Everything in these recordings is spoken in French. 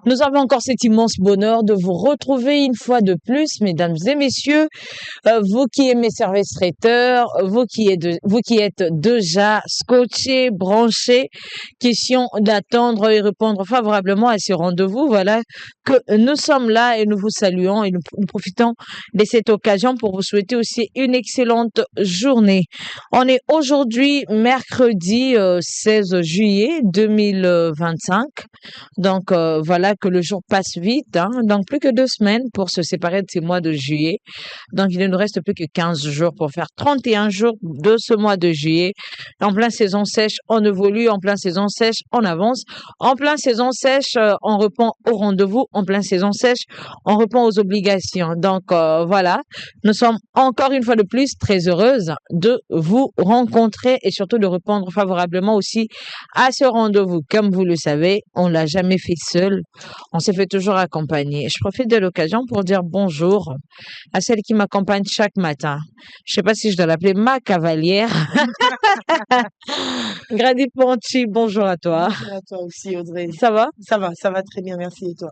Nous avons encore cet immense bonheur de vous retrouver une fois de plus, mesdames et messieurs, vous qui aimez service traiteur, vous qui êtes déjà scotchés, branchés, question d'attendre et répondre favorablement à ce rendez-vous. Voilà que nous sommes là et nous vous saluons et nous profitons de cette occasion pour vous souhaiter aussi une excellente journée. On est aujourd'hui mercredi 16 juillet 2025. Donc voilà que le jour passe vite, hein. Donc plus que 2 semaines pour se séparer de ces mois de juillet. Donc il ne nous reste plus que 15 jours pour faire 31 jours de ce mois de juillet. En plein saison sèche, on évolue. En plein saison sèche, on avance. En plein saison sèche, on répond au rendez-vous. En plein saison sèche, on répond aux obligations. Donc voilà, nous sommes encore une fois de plus très heureuses de vous rencontrer et surtout de répondre favorablement aussi à ce rendez-vous. Comme vous le savez, on l'a jamais fait seul. On s'est fait toujours accompagner. Je profite de l'occasion pour dire bonjour à celle qui m'accompagne chaque matin. Je sais pas si je dois l'appeler ma cavalière. Grady Ponchi, bonjour à toi. Bonjour à toi aussi, Audrey. Ça va? Ça va très bien, merci. Et toi?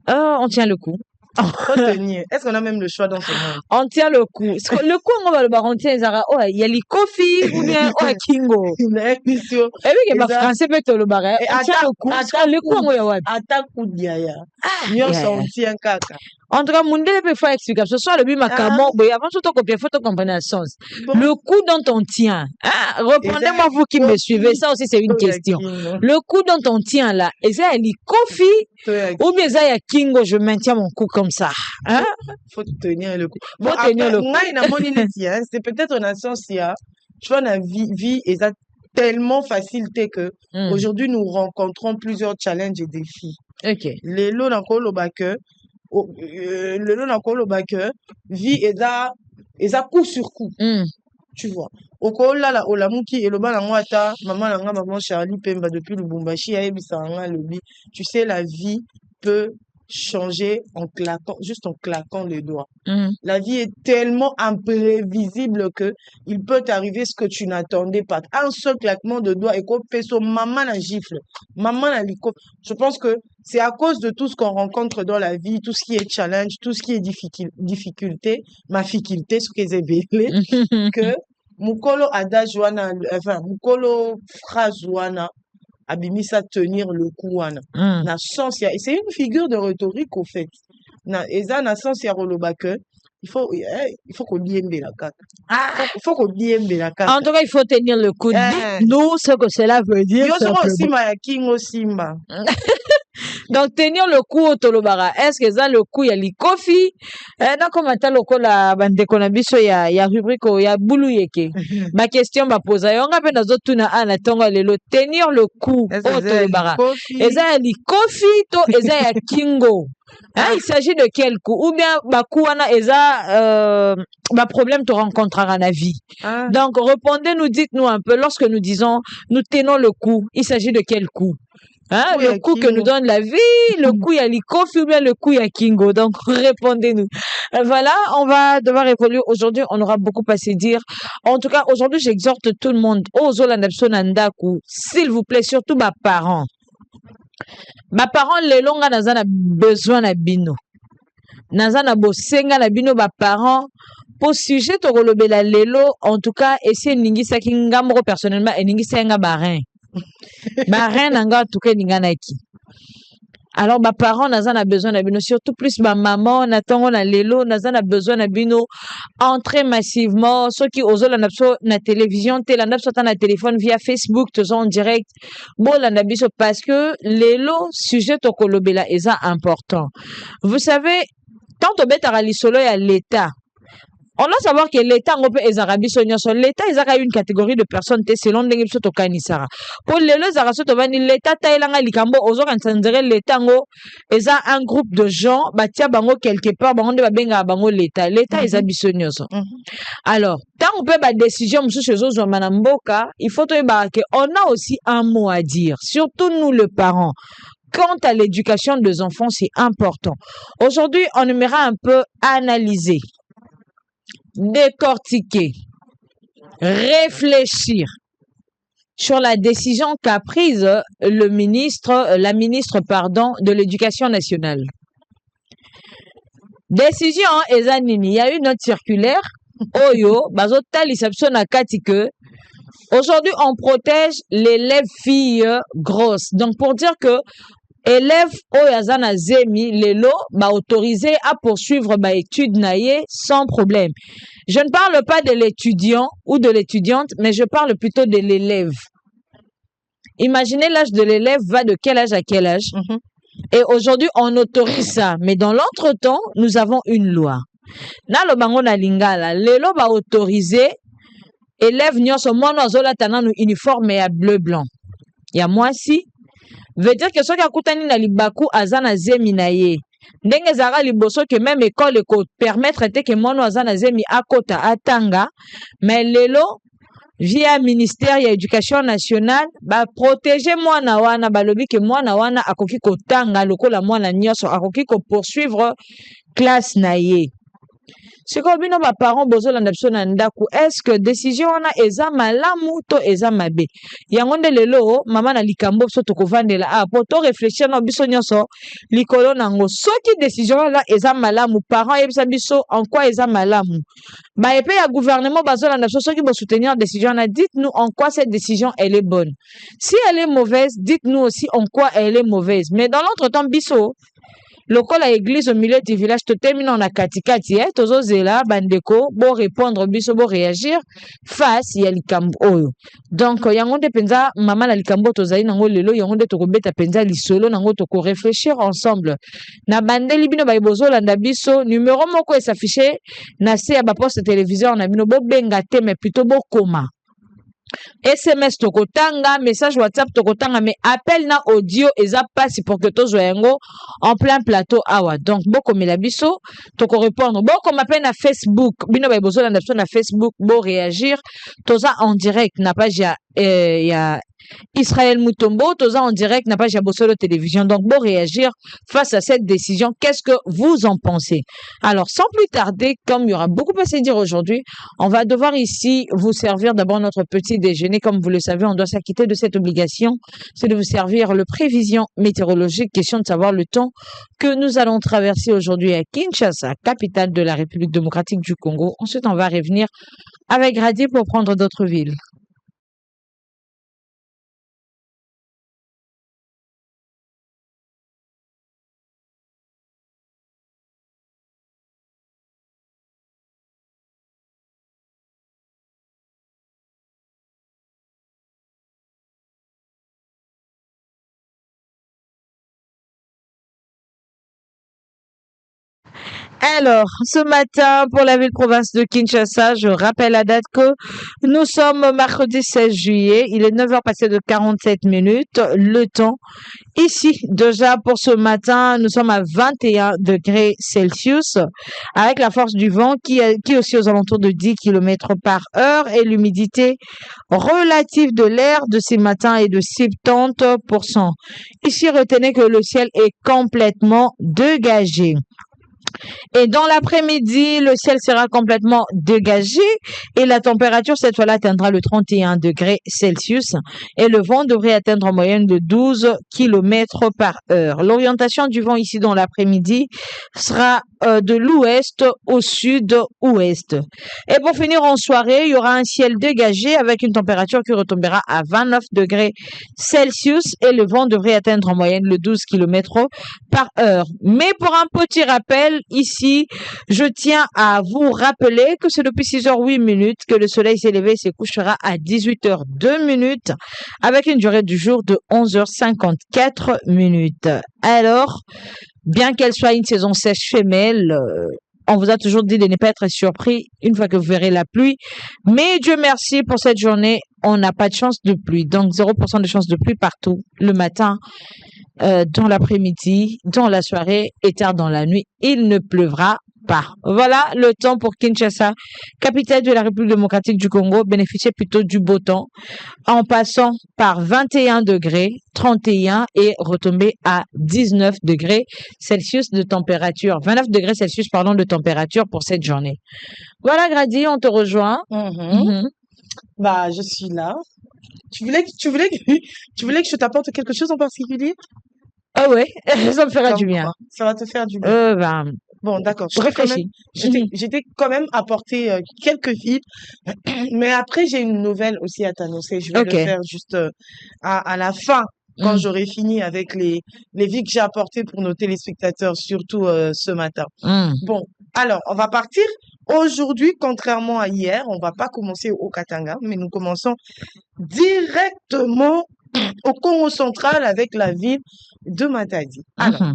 On tient le coup. Faut tenir. Est-ce qu'on a même le choix dans ce monde? On tient le coup. Le coup, on va le bar, on tient Zara. Oh, il y a les Kofi ou bien oh, Kingo. Une émission. Et oui, il y a français peut te le bar. On tient le coup. Le coup, on va attaque coup d'yaya. Nyon son tient kaka. En tout cas, mon délai peut faire explication. Ce soir, le but m'a avant tout copier, faut comprendre la sens. Le coup dont on tient. Répondez-moi, vous qui me suivez. Ça aussi, c'est une question. Le coup dont on tient là, est-ce qu'il y a les Kofi ou bien il y a Kingo, je maintiens mon coup comme ça. Hein? Faut tenir le coup. Faut tenir le coup. C'est peut-être une sens, tu vois, la vie est tellement facilité que aujourd'hui, nous rencontrons plusieurs challenges et défis. Ok. Les lots dans le bac, le lot dans le bac, vie est à coup sur coup. Tu vois. Au col là, au lamuki et le bas la moata, maman Charlie Pemba depuis Lubumbashi, tu sais, la vie peut changer juste en claquant les doigts. La vie est tellement imprévisible que il peut t'arriver ce que tu n'attendais pas. Un seul claquement de doigts et qu'on fait son maman la gifle, maman la lico. Je pense que c'est à cause de tout ce qu'on rencontre dans la vie, tout ce qui est challenge, tout ce qui est difficulté, ce que j'ai belé, que Mukolo adage wana, enfin, Mukolo phrase wana, abimisa tenir le coup wana. Na sens, c'est une figure de rhétorique, au fait. Eza na sens ya rolobake, il faut qu'on diembe la carte. Il faut qu'on diembe la carte. En tout cas, il faut tenir le coup. Nous, ce que cela veut dire. Yo sera aussi ma kingo simba. Donc, tenir le coup au Tolobara. Est-ce que ça, le coup, il y a l'ikofi? Dans commentaire, le coup, la bande konabiso, il y a rubrique, il y a boulou yeke. Ma question m'a posé. On a bien dans autres tuna ana tonga lelo. Tenir le coup au Tolobara. Est-ce que l'ikofi, to, est-ce qu'il y a kingo? Hein, il s'agit de quel coup? Ou bien, kouana, eza, problème te rencontrera la vie. Donc, répondez-nous, dites-nous un peu, lorsque nous disons, nous tenons le coup, il s'agit de quel coup? Hein, le coup que nous donne la vie, le coup il y a l'ikofi ou bien le coup il y a Kingo. Donc répondez-nous. Voilà, on va devoir évoluer aujourd'hui. On aura beaucoup à se dire. En tout cas, aujourd'hui, j'exhorte tout le monde. S'il vous plaît, surtout mes parents. Mes parents, les longs, n'a besoin de bino. N'a bosenga na bino ba parents. Pour sujet to kolobela lelo, en tout cas, essayer ningi sakinga moko personnellement et ningi senga barin. Barin nanga tuke ninganaki. Alors ba parents naza na besoin na bino, surtout plus ba maman na tongo na lelo naza na besoin na bino entrer massivement ceux qui osent la napso na télévision la napso na téléphone via Facebook tous en direct bon la nabiso parce que lelo sujet to kolobela est important. Vous savez tant au betara lisolo ya l'état. On doit savoir que l'État l'État est une catégorie de personnes selon l'État. Pour l'État l'État est un groupe de gens quelque part l'État est alors tant on peut décision il faut on a aussi un mot à dire, surtout nous les parents. Quant à l'éducation des enfants, c'est important. Aujourd'hui, on aimerait un peu analyser, décortiquer, réfléchir sur la décision qu'a prise la ministre, de l'Éducation nationale. Décision ezanini, il y a eu notre circulaire oyo bazotalisa biso na kati que aujourd'hui on protège l'élève fille grosse. Donc pour dire que élève oyo aza na zemi lelo autorisé à poursuivre étude naie sans problème. Je ne parle pas de l'étudiant ou de l'étudiante, mais je parle plutôt de l'élève. Imaginez l'âge de l'élève va de quel âge à quel âge. Et aujourd'hui, on autorise ça. Mais dans l'entretemps, nous avons une loi. Na lo bango na lingala, lelo ba autorisé élève nyonso mwana azola tananu uniforme ya bleu blanc. Ya mwasi veut dire que soki akutani na libaku aza na zemi na ye. Ndenge zara liboso que même école ko permettre te que mwana aza na zemi akota atanga, mais lelo via ministère ya éducation nationale protéger mwana wana balobi que mwana wana akoki kotanga lokola mwana nyonso akoki ko poursuivre classe na ye. Siko bino parents bozolanda biso na ndaku, est-ce que décision wana eza malamu to eza mabe? Yango nde lelo mama na likambo biso tokovandela po to réfléchir na biso nyonso likolo nango. Soki décision wana eza malamu, parents yebisa biso en quoi eza malamu. Epe ya gouvernement bazolanda biso soki bo soutenir décision wana, dites-nous en quoi cette décision elle est bonne. Si elle est mauvaise, dites-nous aussi en quoi elle est mauvaise. Mais dans l'entretemps biso lokola église au milieu du village to termine na katikati tozo zela bandeko bo répondre biso bo réagir face ya likambo oyo. Donc yango nde penza mama na likambo tozali nango lelo, yango nde tokobeta penza lisolo nango toko réfléchir ensemble na bandeli bino bayebozolanda biso numéro moko s'afficher na se ya ba poste téléviseur na bino bo benga te mais plutôt bo koma SMS tokotanga, message WhatsApp tokotanga, mais appel na audio eza pasi pour que tozo yango en plein plateau awa. Donc boko melabiso toko répondre, boko m'appelle na Facebook, bino ba bozo na Facebook bo réagir, toza en direct na page ya Israël Mutombo, toza en direct n'a pas Jabosolo Télévision. Donc, bon réagir face à cette décision. Qu'est-ce que vous en pensez? Alors, sans plus tarder, comme il y aura beaucoup à se dire aujourd'hui, on va devoir ici vous servir d'abord notre petit déjeuner. Comme vous le savez, on doit s'acquitter de cette obligation. C'est de vous servir le prévision météorologique. Question de savoir le temps que nous allons traverser aujourd'hui à Kinshasa, capitale de la République démocratique du Congo. Ensuite, on va revenir avec Grady pour prendre d'autres villes. Alors, ce matin, pour la ville-province de Kinshasa, je rappelle la date que nous sommes mercredi 16 juillet. Il est 9h passé de 47 minutes. Le temps, ici, déjà pour ce matin, nous sommes à 21 degrés Celsius avec la force du vent qui est aussi aux alentours de 10 km par heure et l'humidité relative de l'air de ce matin est de 70%. Ici, retenez que le ciel est complètement dégagé. Et dans l'après-midi, le ciel sera complètement dégagé et la température cette fois-là atteindra le 31 degrés Celsius et le vent devrait atteindre en moyenne de 12 km par heure. L'orientation du vent ici dans l'après-midi sera de l'ouest au sud-ouest. Et pour finir en soirée, il y aura un ciel dégagé avec une température qui retombera à 29 degrés Celsius et le vent devrait atteindre en moyenne le 12 km par heure. Mais pour un petit rappel, ici, je tiens à vous rappeler que c'est depuis 6h08 que le soleil s'est levé et se couchera à 18h02 avec une durée du jour de 11h54. Alors, bien qu'elle soit une saison sèche femelle, on vous a toujours dit de ne pas être surpris une fois que vous verrez la pluie. Mais Dieu merci pour cette journée, on n'a pas de chance de pluie. Donc 0% de chance de pluie partout le matin. Dans l'après-midi, dans la soirée et tard dans la nuit, il ne pleuvra pas. Voilà le temps pour Kinshasa, capitale de la République démocratique du Congo, bénéficier plutôt du beau temps en passant par 21 degrés, 31 et retomber à 19 degrés Celsius de température, 29 degrés Celsius pardon de température pour cette journée. Voilà Grady, on te rejoint. Bah, je suis là. tu voulais que je t'apporte quelque chose en particulier? Ah ouais, ça me fera du Comme bien. quoi? Ça va te faire du bien. Ben, Bon, d'accord. réfléchis. Je t'ai quand même apporté quelques villes, mais après j'ai une nouvelle aussi à t'annoncer. Je vais le Ok. faire juste à la fin, quand Mm, j'aurai fini avec les villes que j'ai apportées pour nos téléspectateurs, surtout ce matin. mm. Bon, alors on va partir. Aujourd'hui, contrairement à hier, on va pas commencer au Katanga, mais nous commençons directement au Congo central avec la ville de Matadi. Alors, Mhm.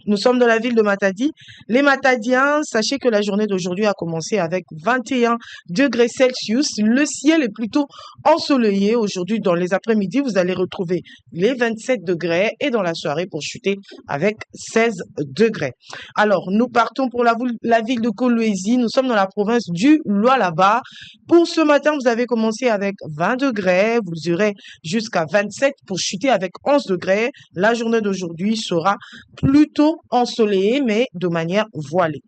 nous sommes dans la ville de Matadi. Les Matadiens, sachez que la journée d'aujourd'hui a commencé avec 21 degrés Celsius. Le ciel est plutôt ensoleillé. Aujourd'hui, dans les après-midi, vous allez retrouver les 27 degrés et dans la soirée pour chuter avec 16 degrés. Alors, nous partons pour la ville de Kolwezi. Nous sommes dans la province du Lualaba. Pour ce matin, vous avez commencé avec 20 degrés. Vous irez jusqu'à 27 pour chuter avec 11 degrés. La journée d'aujourd'hui sera plutôt ensoleillé, mais de manière voilée.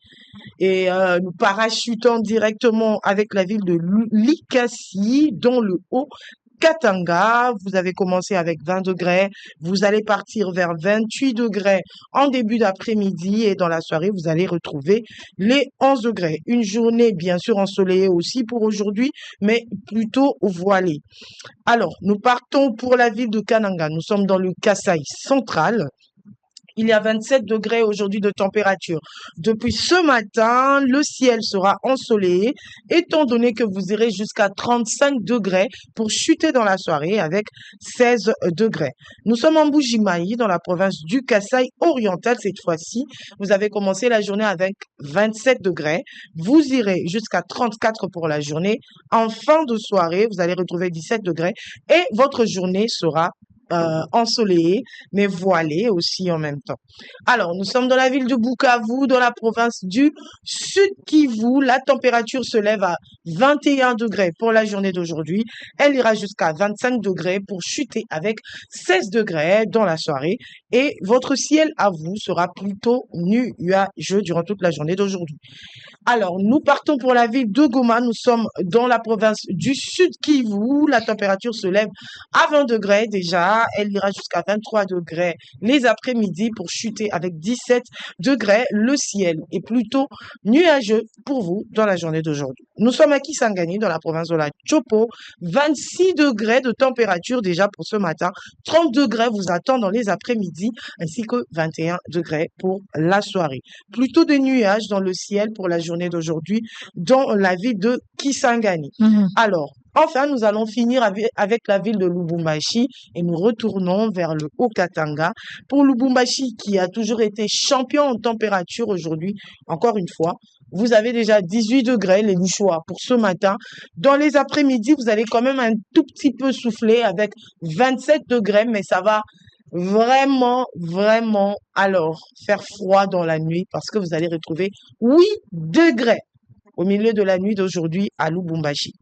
Et nous parachutons directement avec la ville de Likasi, dans le haut Katanga. Vous avez commencé avec 20 degrés, vous allez partir vers 28 degrés en début d'après-midi et dans la soirée, vous allez retrouver les 11 degrés. Une journée bien sûr ensoleillée aussi pour aujourd'hui, mais plutôt voilée. Alors, nous partons pour la ville de Kananga. Nous sommes dans le Kasaï central. Il y a 27 degrés aujourd'hui de température. Depuis ce matin, le ciel sera ensoleillé, étant donné que vous irez jusqu'à 35 degrés pour chuter dans la soirée avec 16 degrés. Nous sommes en Bujimaï, dans la province du Kasaï oriental cette fois-ci. Vous avez commencé la journée avec 27 degrés. Vous irez jusqu'à 34 pour la journée. En fin de soirée, vous allez retrouver 17 degrés et votre journée sera ensoleillé, mais voilé aussi en même temps. Alors, nous sommes dans la ville de Bukavu, dans la province du Sud Kivu. La température se lève à 21 degrés pour la journée d'aujourd'hui. Elle ira jusqu'à 25 degrés pour chuter avec 16 degrés dans la soirée. Et votre ciel à vous sera plutôt nuageux durant toute la journée d'aujourd'hui. Alors, nous partons pour la ville de Goma. Nous sommes dans la province du Sud Kivu. La température se lève à 20 degrés déjà. Elle ira jusqu'à 23 degrés les après-midi pour chuter avec 17 degrés. Le ciel est plutôt nuageux pour vous dans la journée d'aujourd'hui. Nous sommes à Kisangani, dans la province de la Chopo. 26 degrés de température déjà pour ce matin. 30 degrés vous attend dans les après-midi, ainsi que 21 degrés pour la soirée. Plutôt des nuages dans le ciel pour la journée d'aujourd'hui dans la ville de Kisangani. Alors, enfin, nous allons finir avec la ville de Lubumbashi et nous retournons vers le Haut-Katanga. Pour Lubumbashi, qui a toujours été champion en température aujourd'hui, encore une fois, vous avez déjà 18 degrés, les Luchois, pour ce matin. Dans les après-midi, vous allez quand même un tout petit peu souffler avec 27 degrés, mais ça va vraiment, vraiment, alors, faire froid dans la nuit parce que vous allez retrouver 8 degrés au milieu de la nuit d'aujourd'hui à Lubumbashi.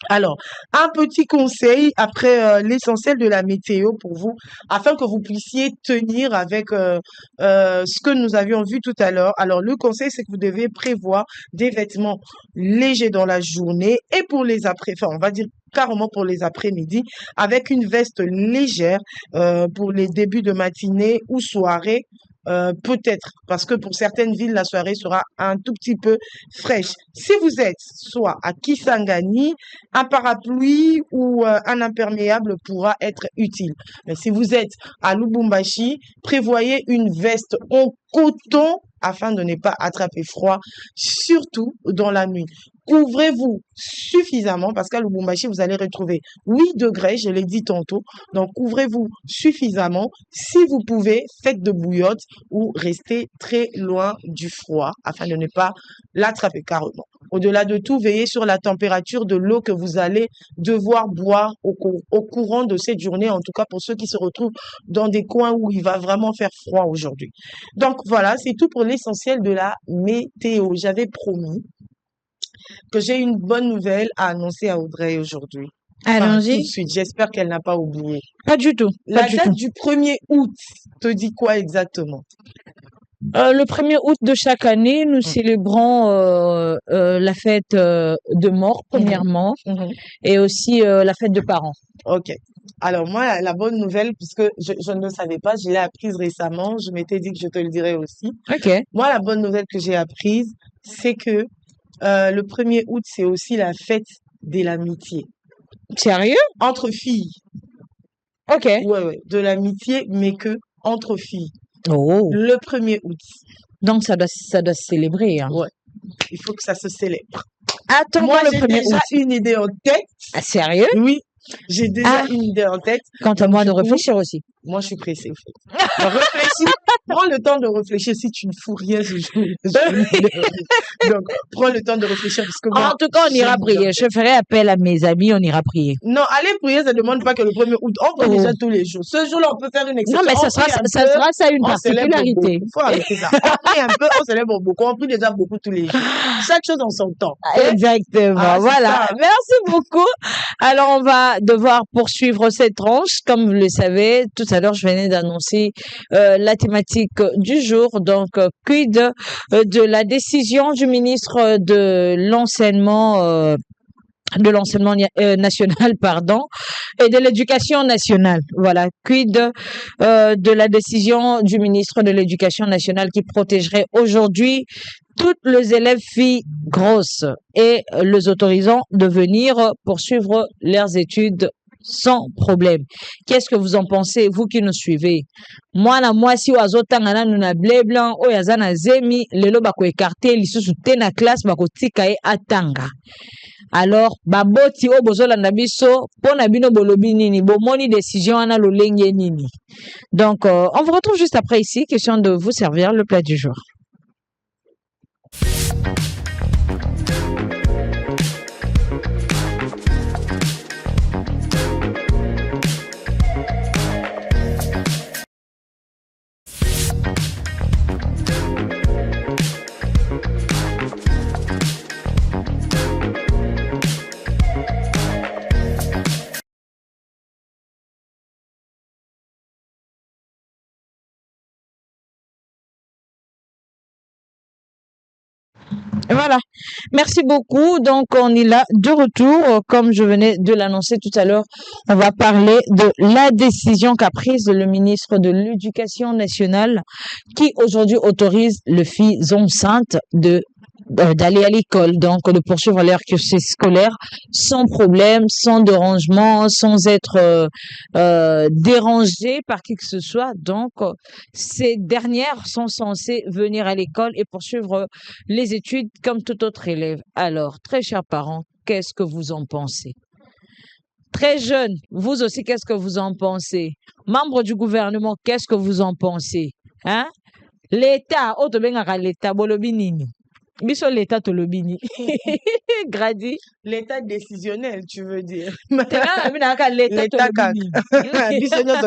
Alors, un petit conseil après l'essentiel de la météo pour vous, afin que vous puissiez tenir avec ce que nous avions vu tout à l'heure. Alors, le conseil, c'est que vous devez prévoir des vêtements légers dans la journée et pour les après, enfin, on va dire carrément pour les après-midi, avec une veste légère pour les débuts de matinée ou soirée. Peut-être, parce que pour certaines villes, la soirée sera un tout petit peu fraîche. Si vous êtes soit à Kisangani, un parapluie ou un imperméable pourra être utile. Mais si vous êtes à Lubumbashi, prévoyez une veste en coton afin de ne pas attraper froid, surtout dans la nuit. Couvrez-vous suffisamment parce qu'à Lubumbashi, vous allez retrouver 8 degrés, je l'ai dit tantôt. Donc, couvrez-vous suffisamment. Si vous pouvez, faites de bouillotte ou restez très loin du froid afin de ne pas l'attraper carrément. Au-delà de tout, veillez sur la température de l'eau que vous allez devoir boire au courant de cette journée, en tout cas pour ceux qui se retrouvent dans des coins où il va vraiment faire froid aujourd'hui. Donc voilà, c'est tout pour l'essentiel de la météo. J'avais promis que j'ai une bonne nouvelle à annoncer à Audrey aujourd'hui. Enfin, tout de Allons-y. suite, j'espère qu'elle n'a pas oublié. Pas du tout. Pas La du date tout. du 1er août te dit quoi exactement? Le 1er août de chaque année, nous célébrons la fête de mort, premièrement, et aussi la fête de parents. Ok. Alors moi, la bonne nouvelle, puisque je ne le savais pas, je l'ai apprise récemment, je m'étais dit que je te le dirais aussi. Ok. Moi, la bonne nouvelle que j'ai apprise, c'est que le 1er août, c'est aussi la fête de l'amitié. Sérieux? Entre filles. Ok. Ouais, de l'amitié, mais que entre filles. Oh. Le 1er août. Donc ça doit se célébrer. Hein. Ouais. Il faut que ça se célèbre. Attends, moi, le j'ai 1er déjà août. une idée en tête. Ah, sérieux? Oui. J'ai déjà une idée en tête. Quant à moi de réfléchir aussi. Moi, je suis pressée, en fait. Réfléchis. Prends le temps de réfléchir. Si tu ne fous rien, donc, prends le temps de réfléchir. Parce que moi, en tout cas, on ira prier. Je ferai appel à mes amis, on ira prier. Non, aller prier, ça ne demande pas que le 1er août. On prie déjà tous les jours. Ce jour-là, on peut faire une exception. Non, mais ça sera ça une particularité. Il faut arrêter ça. On prie un peu, on célèbre beaucoup. On prie déjà beaucoup tous les jours. Chaque chose en son temps. Exactement. Voilà. Merci beaucoup. Alors, on va devoir poursuivre cette tranche. Comme vous le savez, tout à l'heure, je venais d'annoncer la thématique du jour. Donc, quid de la décision du ministre de l'enseignement national, pardon, et de l'éducation nationale. Voilà. Quid de la décision du ministre de l'éducation nationale qui protégerait aujourd'hui toutes les élèves filles grosses et les autorisant de venir poursuivre leurs études sans problème. Qu'est-ce que vous en pensez, vous qui nous suivez? Moi, si wazotanga na nuna blé blanc, o yazana zemi, lelo bako écarté, lisusu te na classe, bako tika e atanga. Alors, baboti o bozolanda biso, pona bino bolobi nini, bomoni décision ana lolenge nini. Donc, on vous retrouve juste après ici, question de vous servir le plat du jour. Voilà. Merci beaucoup. Donc, on est là de retour. Comme je venais de l'annoncer tout à l'heure, on va parler de la décision qu'a prise le ministre de l'Éducation nationale qui aujourd'hui autorise les filles enceintes d'aller à l'école, donc de poursuivre leur cursus scolaire sans problème, sans dérangement, sans être dérangées par qui que ce soit. Donc, ces dernières sont censées venir à l'école et poursuivre les études comme tout autre élève. Alors, très chers parents, qu'est-ce que vous en pensez? Très jeunes, vous aussi, qu'est-ce que vous en pensez? Membres du gouvernement, qu'est-ce que vous en pensez? Hein? L'État, l'État, bolobi nini? Biso l'État tolobini. Gradi. L'état décisionnel, tu veux dire. L'État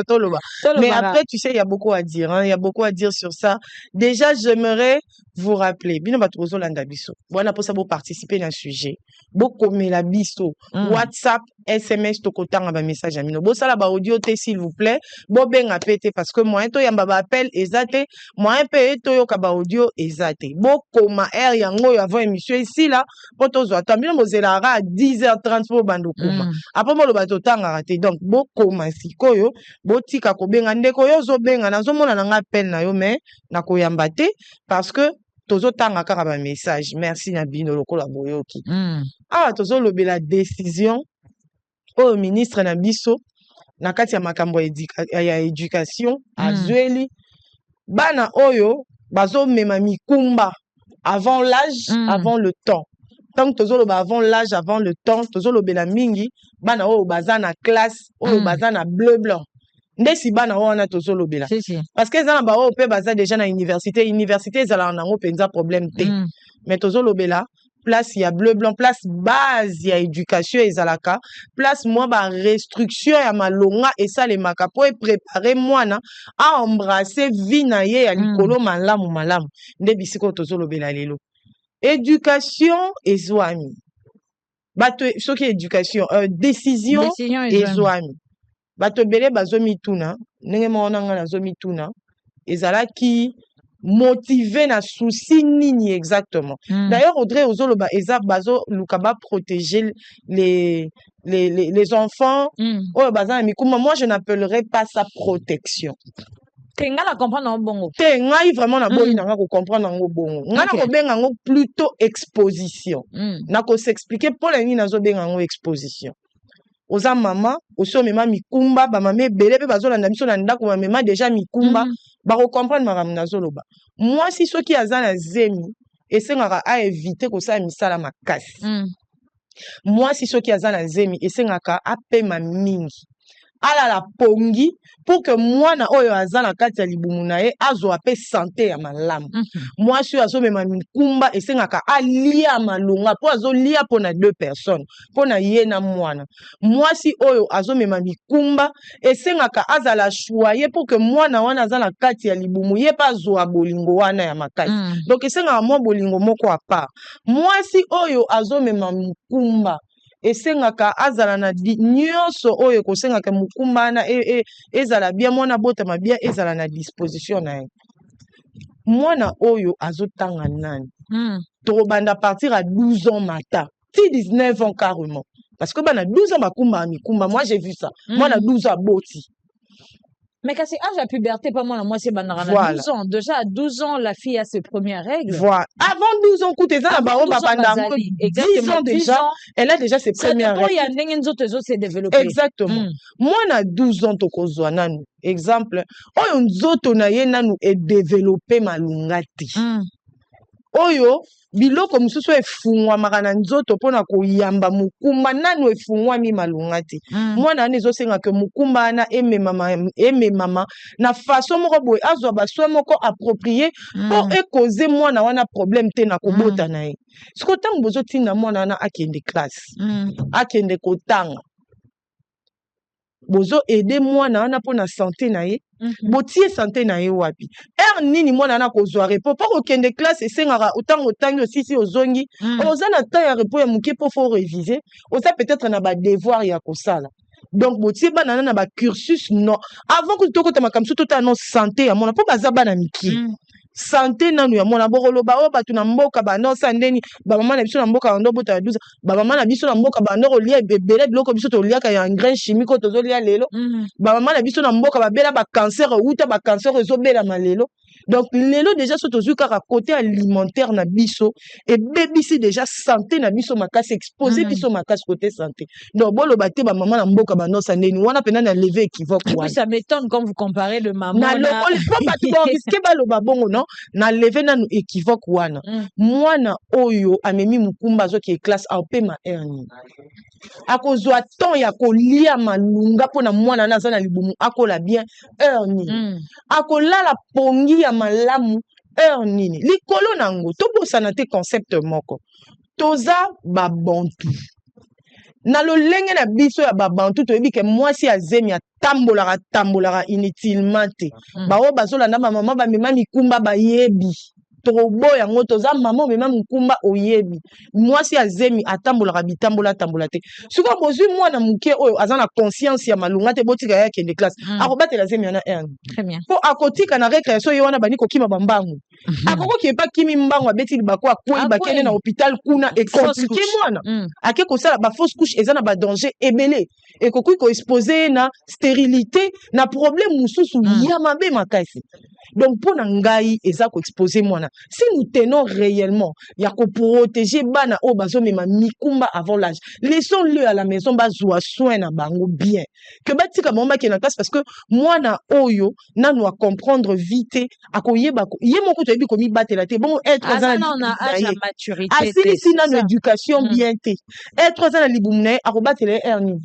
tolobini. Mais après, tu sais, il y a beaucoup à dire. Hein. Il y a beaucoup à dire sur ça. Déjà, j'aimerais vous rappeler. Bino batozo landa biso. Voilà pour ça, vous participer dans le sujet. Beaucoup mais la biso. WhatsApp, SMS, tokotanga ba message à mino. Bo sala ba audio te, s'il vous plaît. Bo benga pete parce que moi, to yamba ba appel ezate. Moi, un peu to yoka ba audio ezate. Bo koma air yango avant émission ici là. Poto zo atambino mozela à 10h30 pour bando koma. Après mo lo bato tanga raté. Donc bo koma sikoyo, bo tika ko benga ndeko yo zo benga na zo mona na appel na yo mais na ko yamba te parce que tozo tanga kaka ba message. Merci na bino lokola boyoki. Ah tozo lobe la décision au ministre na biso na kati ya makambo ya éducation azweli bana oyo bazo mema mikumba avant l'âge avant le temps. Tant que tozo loba avant l'âge avant le temps tozo lobela mingi bana oyo baza na classe oyo baza na bleu blanc. Ndesi bana wana tozo lobela parce que ezana ba oyo pe baza déjà na université ezala nango penza problème te. Mais tozo lobela place ya bleu blanc, place base ya éducation ezalaka, place moi ba restriction ya malonga et ça les makapo et préparer mwana à embrasser vie na ye ya likolo malamu malamu. Nde bisiko tozo lobela lelo. Éducation ezwami. Bato soki éducation décision ezwami. Bato bele bazomi tuna, ndenge mona nga nazomi tuna, ezalaki motivé na souci nini exactement. D'ailleurs, Audrey Ozoloba, Eza Bazo Lukaba protéger les enfants. Oh, Baza Mikuma, moi je n'appellerais pas ça protection. Tenga la comprendre en bongo. Tenga vraiment na boyi nanga ko comprendre en bongo. Nga na ko benga ngo plutôt exposition. Na ko s'expliquer pour la nini nazo benga ngo exposition. Oza mama, oso mema mikumba, ba mame belé pe bazo landa biso na ndako ba mema déjà mikumba, ba ko comprendre maram nazo loba. Moi si ceux qui azana zemi, esengaka a éviter ko sa misala makasi. Moi si ceux qui azana zemi, esengaka a pema mingi. Ala la pongi pour que moi na oyo azana kati ya libumu na ye azo ape santé ya malamu. Moi si azo mema mikumba esengaka alia malunga po azo lia pona 2 personnes pona ye na mwana. Moi si oyo azo mema mikumba esengaka azala choyer pour que mwana wana azana kati ya libumu ye pa zo bolingo wana ya makasi. Donc esengaka mo bolingo moko a part. Moi si oyo azo mema mikumba esengaka azala na nyonso oyo kosengaka mukumba na ezala bien mwana botama bien ezala na disposition na ye. Mwana oyo azotanga nani tobanda partir à 12 ans matin ti 19 ans carrément parce que bana 12 ans makumba mikumba. Moi j'ai vu ça. Mwana 12 ans boti. Mais quand c'est âge la puberté, pas moi c'est banana 12 ans. Déjà à 12 ans, la fille a ses premières règles. Voilà. Avant 12 ans, écoutez ça, 10 ans déjà, elle a déjà ses premières règles. C'est développé. Exactement. Moi, na 12 ans, tokozwa nanu. Exemple, oyo nzoto na ye nanu e développé malungati. Oyo biloko mususu efungwamaka na nzoto mpona koyamba mukumba nanu efungwami malungati. Mwana ane ezosengaka mukumba ana ememama na façon moko boye azwa baswe moko approprié po ekoze mwana wana problème te na kobota na ye. Siko ntango bozotinda mwana wana akende classe akende kotanga bozo aider mwana wana mpona santé na ye. Botie santé na ye wapi nini mwana na kozwa repos po kokende classe esengaka autant otangi aussi si ozongi oza na temps ya repos ya muke po fo réviser oza peut-être na ba devoir ya kosala. Donc botie bana na ba cursus non avant que tokota makamso tota non santé ya mwana po baza bana miki santé nanu ya mwana bokoloba o batu na mboka bano sandeni ba mama na biso na mboka ndo bota 12 ba mama na biso na mboka bando kolia ebele biloko biso toliaka ya engrais chimique tozolia lelo ba mama na biso na mboka babela ba cancer uta ba cancer ezobela malelo. Donc lelo déjà so tozui kaka côté alimentaire na biso et bebisi déjà santé na biso makasi exposé biso makasi côté santé. Donc bolo baté ba maman na mboka bano sandeni wana pena na lever équivoque wana. Ça m'étonne quand vous comparez le maman na lokoli pas pas risquer ba lo babongo non na lever na équivoque wana. Mwana oyo amemi mukumba zo ki classe a pema erni akozwa temps ya kolia malunga pona mwana na za na libumu akola bien erni akolala pongi ya malamu nini likolo nango tobosana te concept moko toza babantu na lolenge na biso ya babantu toyebi ke mwasi azemi atambolaka inutilement te bao bazolanda bamama bamema mikumba bayebi tobo yango toza mama mema mukumba oyebi mwasi azemi atambolaka bitambola tambola te siko bozwi mwana muke oyo azana conscience ya malunga te botika ya kende classe akobatela zemi yana très bien po akotika na récréation yo wana bani kokima bambangu akoko ki epa kimi mbangu abeti libako akwei bakende na hôpital kuna e compliqué mwana ake kosala ba fausse couche ezana ba danger ebele ekoki ko exposer na stérilité na problème mususu ya mabe makasi. Donc pour ngai eza ko exposer mwana si nous tenons réellement ya ko protéger bana o bazo mema mikumba avant l'âge laissons-le à la maison bazwa soin na bango bien que batika mama ki na classe parce que mwana oyo nanu a comprendre vite akoyeba ye moko to yebi ko mi batela te bon être à la maturité si nanu éducation bien te être za na libumne akobatela erni.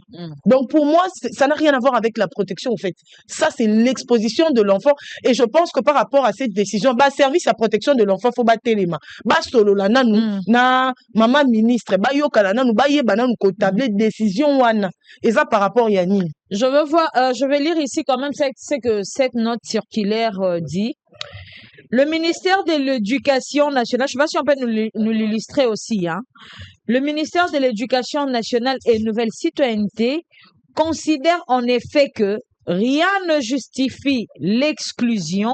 Donc pour moi ça n'a rien à voir avec la protection en fait ça c'est l'exposition de l'enfant et je pense que par rapport à cette décision ba service à protection de l'enfant faut battre les mains ba solo la nanu na maman ministre ba yokala nanu ba yeba nanu ko tabler décision wana et ça par rapport ya nini. Je vais lire ici quand même c'est que cette note circulaire dit le ministère de l'Éducation nationale, je ne sais pas si on peut nous l'illustrer aussi, hein. Le ministère de l'Éducation nationale et Nouvelle Citoyenneté considère en effet que rien ne justifie l'exclusion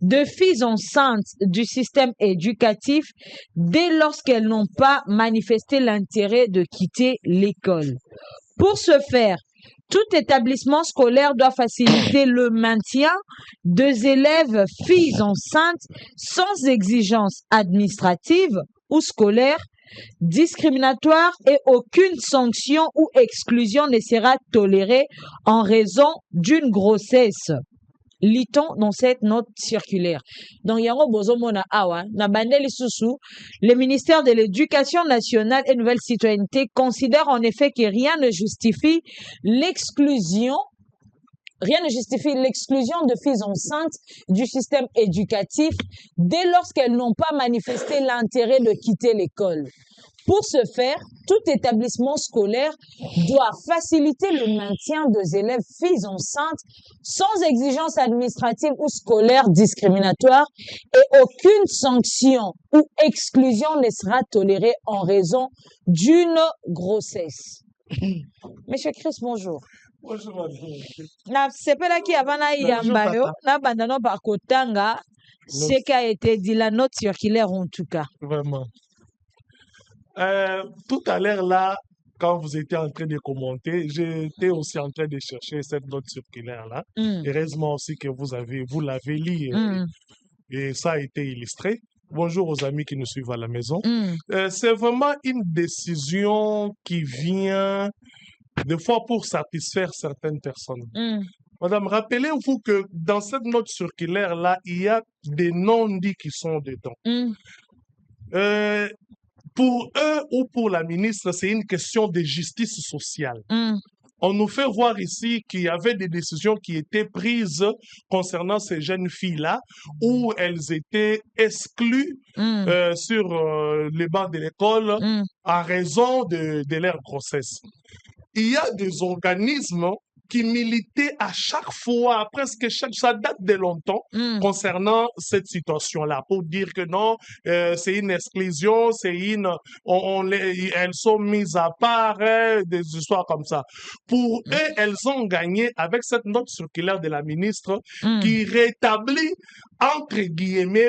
de filles enceintes du système éducatif dès lorsqu'elles n'ont pas manifesté l'intérêt de quitter l'école. Pour ce faire, tout établissement scolaire doit faciliter le maintien des élèves filles enceintes sans exigence administrative ou scolaire, discriminatoire et aucune sanction ou exclusion ne sera tolérée en raison d'une grossesse. Lit-on dans cette note circulaire. Donc, yango bozomona awa, na bandeli susu, le ministère de l'Éducation nationale et Nouvelle Citoyenneté considère en effet que rien ne justifie l'exclusion de filles enceintes du système éducatif dès lorsqu'elles n'ont pas manifesté l'intérêt de quitter l'école. Pour ce faire, tout établissement scolaire doit faciliter le maintien des élèves filles enceintes sans exigence administrative ou scolaire discriminatoire et aucune sanction ou exclusion ne sera tolérée en raison d'une grossesse. Monsieur Chris, bonjour. Bonjour, madame. Na sepelaki avana yambalo na bandano par kotanga ce qui a été dit, la note circulaire en tout cas. Vraiment. Tout à l'heure là, quand vous étiez en train de commenter, j'étais aussi en train de chercher cette note circulaire là. Heureusement aussi que vous l'avez lu et ça a été illustré. Bonjour aux amis qui nous suivent à la maison. C'est vraiment une décision qui vient des fois pour satisfaire certaines personnes. Madame, rappelez-vous que dans cette note circulaire-là, il y a des non-dits qui sont dedans. Pour eux ou pour la ministre, c'est une question de justice sociale. On nous fait voir ici qu'il y avait des décisions qui étaient prises concernant ces jeunes filles-là, où elles étaient exclues sur les bancs de l'école en raison de leur grossesse. Il y a des organismes qui militaient à chaque fois, ça date de longtemps, concernant cette situation-là, pour dire que non, c'est une exclusion, elles sont mises à part, des histoires comme ça. Pour eux, elles ont gagné avec cette note circulaire de la ministre qui rétablit, entre guillemets,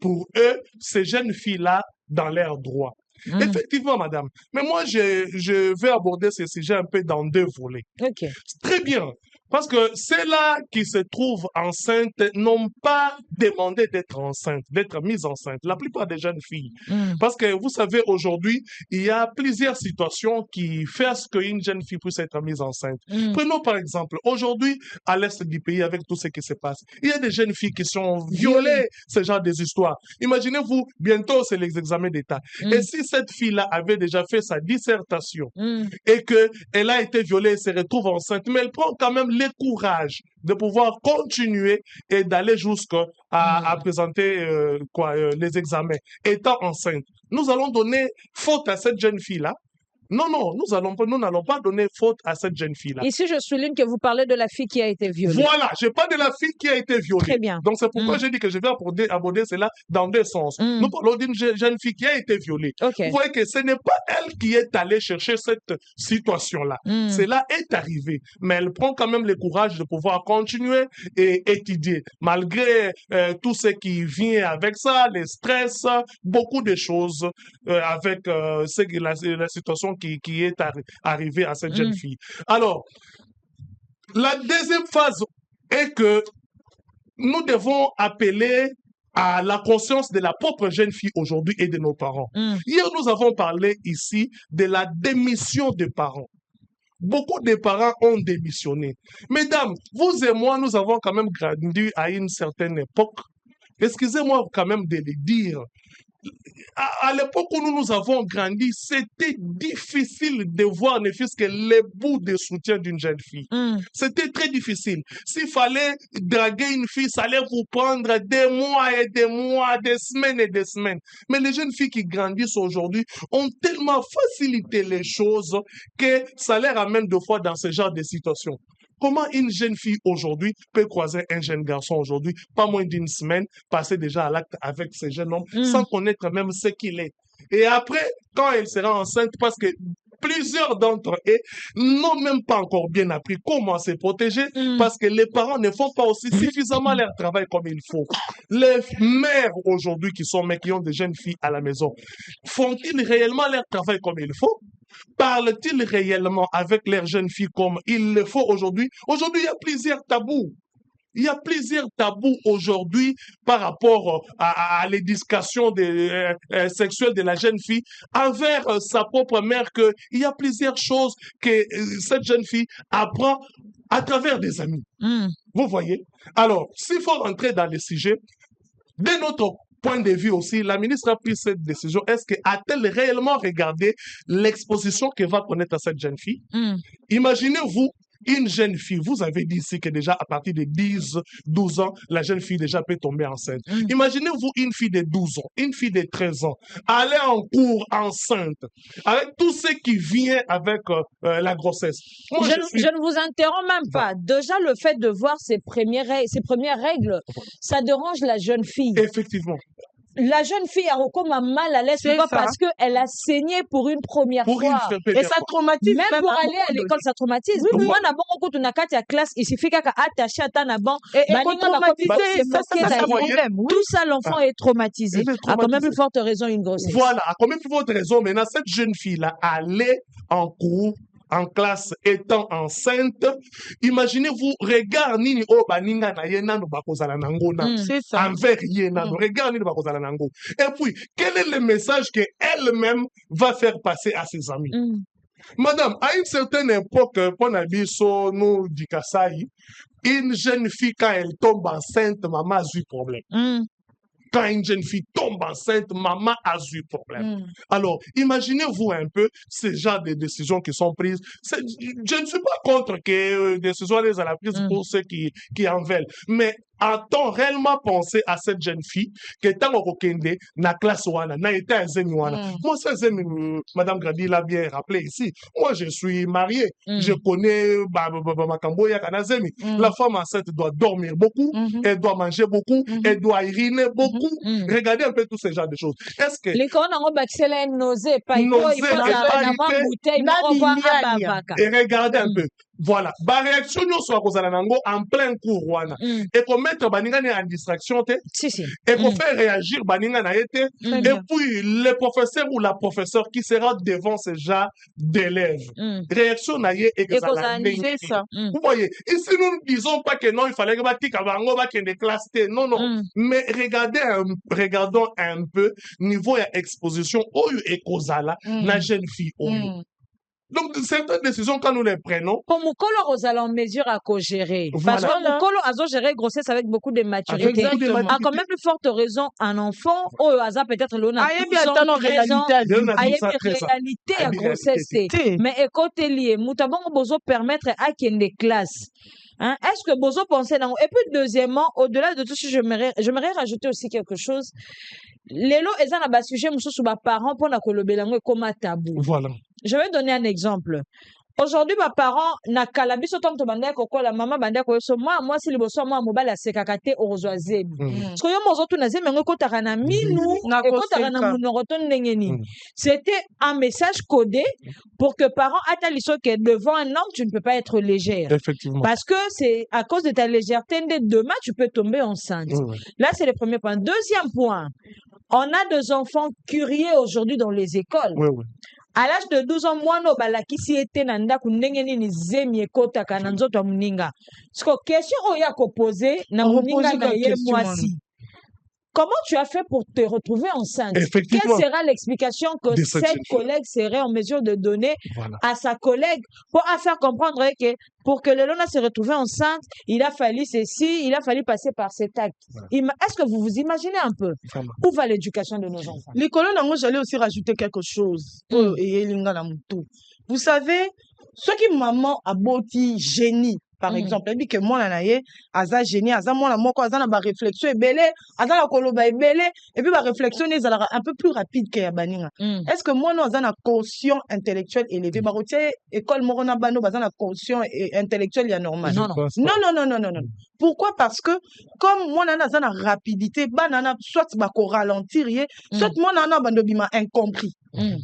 pour eux, ces jeunes filles-là dans leurs droits. Effectivement, madame. Mais moi, je vais aborder ce sujet un peu dans deux volets. Très bien. Parce que celles-là qui se trouvent enceintes n'ont pas demandé d'être enceintes, d'être mises enceintes. La plupart des jeunes filles. Parce que vous savez, aujourd'hui, il y a plusieurs situations qui font ce qu'une jeune fille puisse être mise enceinte. Prenons par exemple, aujourd'hui, à l'est du pays, avec tout ce qui se passe, il y a des jeunes filles qui sont violées, ce genre des histoires. Imaginez-vous, bientôt, c'est les examens d'État. Et si cette fille-là avait déjà fait sa dissertation et qu'elle a été violée et se retrouve enceinte, mais elle prend quand même le courage de pouvoir continuer et d'aller jusqu'à présenter les examens, étant enceinte. Nous allons donner faute à cette jeune fille-là. Non, nous n'allons pas donner faute à cette jeune fille-là. Ici, je souligne que vous parlez de la fille qui a été violée. Voilà, je parle de la fille qui a été violée. Très bien. Donc, c'est pourquoi j'ai dit que je vais aborder cela dans deux sens. Nous parlons d'une jeune fille qui a été violée. Vous voyez que ce n'est pas elle qui est allée chercher cette situation-là. Cela est arrivé. Mais elle prend quand même le courage de pouvoir continuer et étudier. Malgré tout ce qui vient avec ça, les stress, beaucoup de choses avec la situation qui est arrivé à cette jeune fille. Alors, la deuxième phase est que nous devons appeler à la conscience de la propre jeune fille aujourd'hui et de nos parents. Hier, nous avons parlé ici de la démission des parents. Beaucoup de parents ont démissionné. Mesdames, vous et moi, nous avons quand même grandi à une certaine époque. Excusez-moi quand même de le dire. À l'époque où nous avons grandi, c'était difficile de voir ne fût-ce que les bouts de soutien d'une jeune fille. C'était très difficile. S'il fallait draguer une fille, ça allait vous prendre des mois et des mois, des semaines et des semaines. Mais les jeunes filles qui grandissent aujourd'hui ont tellement facilité les choses que ça les ramène deux fois dans ce genre de situation. Comment une jeune fille aujourd'hui peut croiser un jeune garçon aujourd'hui, pas moins d'une semaine, passer déjà à l'acte avec ce jeune homme, sans connaître même ce qu'il est. Et après, quand elle sera enceinte, parce que plusieurs d'entre eux n'ont même pas encore bien appris comment se protéger parce que les parents ne font pas aussi suffisamment leur travail comme il faut. Les mères aujourd'hui qui ont des jeunes filles à la maison, font-ils réellement leur travail comme il faut? Parlent-ils réellement avec leurs jeunes filles comme il le faut aujourd'hui? Aujourd'hui, il y a plusieurs tabous. Il y a plusieurs tabous aujourd'hui par rapport à l'éducation sexuelle de la jeune fille envers sa propre mère, qu'il y a plusieurs choses que cette jeune fille apprend à travers des amis. Vous voyez? Alors, s'il faut rentrer dans le sujet, de notre point de vue aussi, la ministre a pris cette décision. A-t-elle réellement regardé l'exposition que va connaître cette jeune fille? Imaginez-vous une jeune fille, vous avez dit ici que déjà à partir de 10, 12 ans, la jeune fille déjà peut tomber enceinte. Imaginez-vous une fille de 12 ans, une fille de 13 ans, aller en cours enceinte, avec tout ce qui vient avec la grossesse. Moi, je ne vous interromps même pas. Déjà, le fait de voir ces premières règles, ça dérange la jeune fille. Effectivement. La jeune fille a comme un mal à l'aise parce qu'elle a saigné pour une première fois. Et ça traumatise. Même pour aller à l'école, ça traumatise. Oui, moi, na bon, quand on a quatre classe, il suffit qu'à attacher à ta ban. Tout ça, l'enfant est traumatisé. À quand même plus forte raison, une grossesse. Voilà, à quand même plus forte raison. Maintenant, cette jeune fille-là allait en cours, en classe étant enceinte, imaginez-vous, regard nini o baninga na ye nanu bakozala nango na envers ye nanu, regard nini bakozala nango. Et puis, quel est le message qu'elle-même va faire passer à ses amis? Madame, à une certaine époque, Ponabiso, nous, du Kassai, une jeune fille, quand elle tombe enceinte, maman a eu problème. Quand une jeune fille tombe enceinte, maman a eu problème. Alors, imaginez-vous un peu ce genre de décisions qui sont prises. Je ne suis pas contre que des décisions soient à la prise pour ceux qui en veulent. Mais a-t-on réellement pensé à cette jeune fille qui est en Okende, na classe wana, na été à Zemi wana? Moi, ça, Madame Grady l'a bien rappelé ici. Moi, je suis marié. Je connais Makambo Yakana Zemi. La femme enceinte doit dormir beaucoup, elle doit manger beaucoup, elle doit uriner beaucoup. Regardez un peu tous ces genres de choses. Est-ce que les corps n'ont pas nausée, pas et regardez un peu. Voilà. Ba réaction nous soit en plein cours wana. Et qu'on mette baningane en distraction te. Et qu'on fait réagir baningane a été. Et puis le professeur ou la professeure qui sera devant ce genre d'élèves. Réaction na ye et ça. Vous voyez. Ici nous ne disons pas que non il fallait que batika bango ba kende classe te. Non non. Mais regardons un peu niveau ya exposition oyo et kozala na jeune fille oyo. Donc, certaines décisions, quand nous les prenons... Pour Moukolo, nous allons mesure à co-gérer. Parce que Moukolo a géré grossesse avec beaucoup de maturité. A quand même plus forte raison, un enfant, ou hasard peut-être l'on a réalité à grossesse. Mais écoutez, lié, Moutabon Bozo permettre à qu'il y ait des classes. Est-ce que Bozo pensait dans... Et puis, deuxièmement, au-delà de tout ça, j'aimerais rajouter aussi quelque chose. Lelo, ils ont un sujet, monsieur, sur mes parents, pour la colobelango comme un tabou. Voilà. Je vais donner un exemple. Aujourd'hui, mes parents, na kalabi so tombe banda ko la maman banda ko so moi si liboso moi mobile a sekakate orozoazebi. Parce que yo mozo tu na zemi ngo kotaka na minu et kotaka na munoroto ndengeni. C'était un message codé pour que parents attaliso que devant un homme tu ne peux pas être légère. Effectivement. Parce que c'est à cause de ta légèreté demain tu peux tomber enceinte. Là c'est le premier point. Deuxième point. On a des enfants curieux aujourd'hui dans les écoles. À l'âge de 12 ans, moi, no balaki si était nanda kundengeni ni zemi ekota kana nzoto muninga. Parce que question oya ko poser na muninga na ye moisi. Comment tu as fait pour te retrouver enceinte? Quelle sera l'explication que cette collègue serait en mesure de donner à sa collègue pour faire comprendre que pour que le Lona se retrouve enceinte, il a fallu ceci, il a fallu passer par cet acte. Est-ce que vous vous imaginez un peu où va l'éducation de nos enfants? Les colonnes, j'allais aussi rajouter quelque chose. Vous savez, ce qui maman a bâti génie, par exemple, elle dit que moi, nanaye, aza génie, aza moi, la moko, aza na ba réflexion ebele, aza la koloba ebele, et puis ba réflexion est un peu plus rapide que Yabaninga. Est-ce que moi, nous, aza na conscient intellectuel élevé, ba rotier, école morona bano, aza na conscient intellectuel, il y a normal. Non. Pourquoi? Parce que, comme moi, nana, aza na rapidité, banana, soit ba ko ralentir, soit moi, nana, bando bima incompris.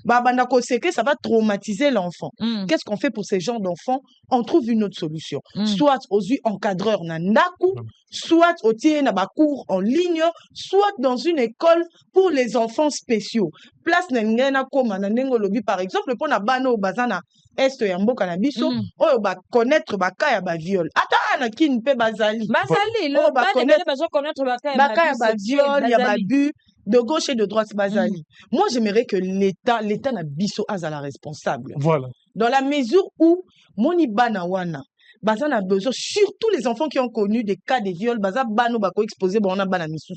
Banda secret, ça va traumatiser l'enfant. Qu'est-ce qu'on fait pour ces genres d'enfants? On trouve une autre solution. Soit aux yeux encadreurs nandaku, soit au tiers na cours en ligne, soit dans une école pour les enfants spéciaux. Place n'engena koma na nengo lobi par exemple pour na bano bazana est ya mboka na biso oyo ba connaître ba ka ya ba viol. Ata na kin pe bazali. Bazali lo ba connaître ba ka ya ba viol, ya ba bu de gauche et de droite bazali. Moi j'aimerais que l'État na biso azala responsable. Voilà. Dans la mesure où moni bana wana Bazan a besoin, surtout les enfants qui ont connu des cas de viol, Bazan bano bako exposé bana bana misusu.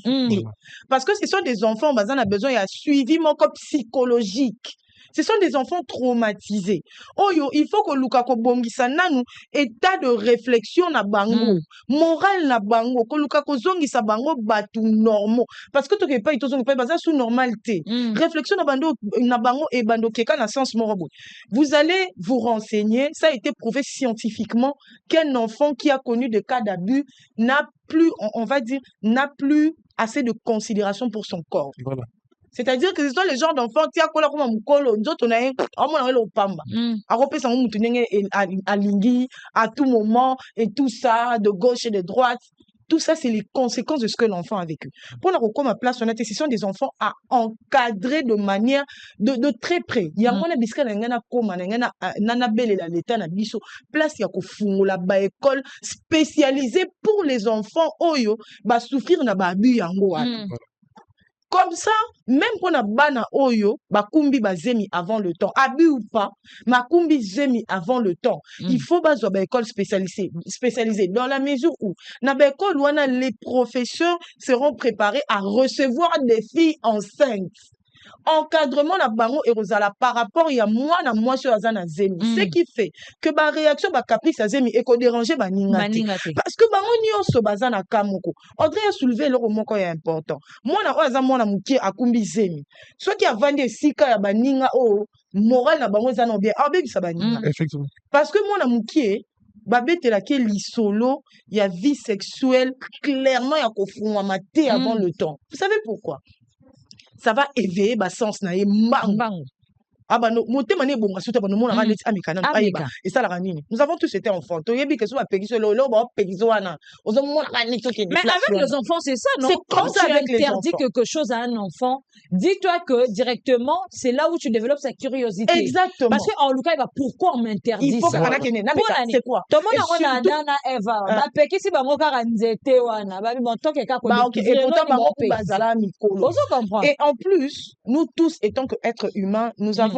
Parce que ce sont des enfants, Bazan a besoin, il y a suivi mon corps psychologique. Ce sont des enfants traumatisés. Oh yo, il faut que Lukako bongisa nanu état de réflexion na bango, moral na bango, que Lukako zongisa bango batu normaux. Parce que tu n'es pas bazan sous normalité. Réflexion na bango et bando keka na sens morobo. Vous allez vous renseigner, ça a été prouvé scientifiquement qu'un enfant qui a connu des cas d'abus n'a plus, on va dire, n'a plus assez de considération pour son corps. Voilà. C'est-à-dire que ce sont les genres d'enfants qui ont kola comme mukolo, d'autres on a le pamba. A repé ça à lingui à tout moment et tout ça de gauche et de droite. Tout ça, c'est les conséquences de ce que l'enfant a vécu. Pour la recours, ma place, on a ce sont des enfants à encadrer de manière de très près. Il y a un biscuit, nana belle la l'état na biso place ya ko fungola ba école spécialisée pour les enfants oyo ba souffrir na ba abus yango wana. Comme ça, même pour na bana oyo, bakumbi bazemi avant le temps, abus ou pas, makumbi zemi avant le temps. Il faut bazo ba école spécialisée dans la mesure où na ba école wana les professeurs seront préparés à recevoir des filles enceintes. Encadrement na bango et rosala par rapport il y a moi sur azana zemi. Ce qui fait que ba réaction ba caprice azemi et ko déranger ba ningate. Parce que bango nyonso bazana kamoko. Audrey a soulevé le moko ya important. Mwana oza mwana mukie akumbi zemi. Soit qui a vendu sika ya baninga o moral na bango zana bien abebi sa baninga. Effectivement. Parce que mwana mukie babetela ke lisolo ya vie sexuelle clairement ya ko fungwa maté avant le temps. Vous savez pourquoi? Ça va éveiller ba sens na ye mbang. Abano motema ne bonga suta bano mona ngale amekana ayeba et ça la ranini. Nous avons tous été enfants. To yebi que so ba pegiso lo ba pegiso wana. Ozo mona ngani to mais avec les enfants c'est ça non? C'est comme ça avec les enfants. Tu interdis quelque chose à un enfant, dis-toi que directement c'est là où tu développes sa curiosité. Exactement. Parce que en Lucas il va pourquoi on m'interdit ça? Il faut que c'est quoi? Tout le monde a Adana Eva. Ba pekisi bango ka nzete wana. Ba bon to keka ko et pourtant bango bazala mikolo. Ozo comprendre. Et en plus, nous tous étant que êtres humains, nous avons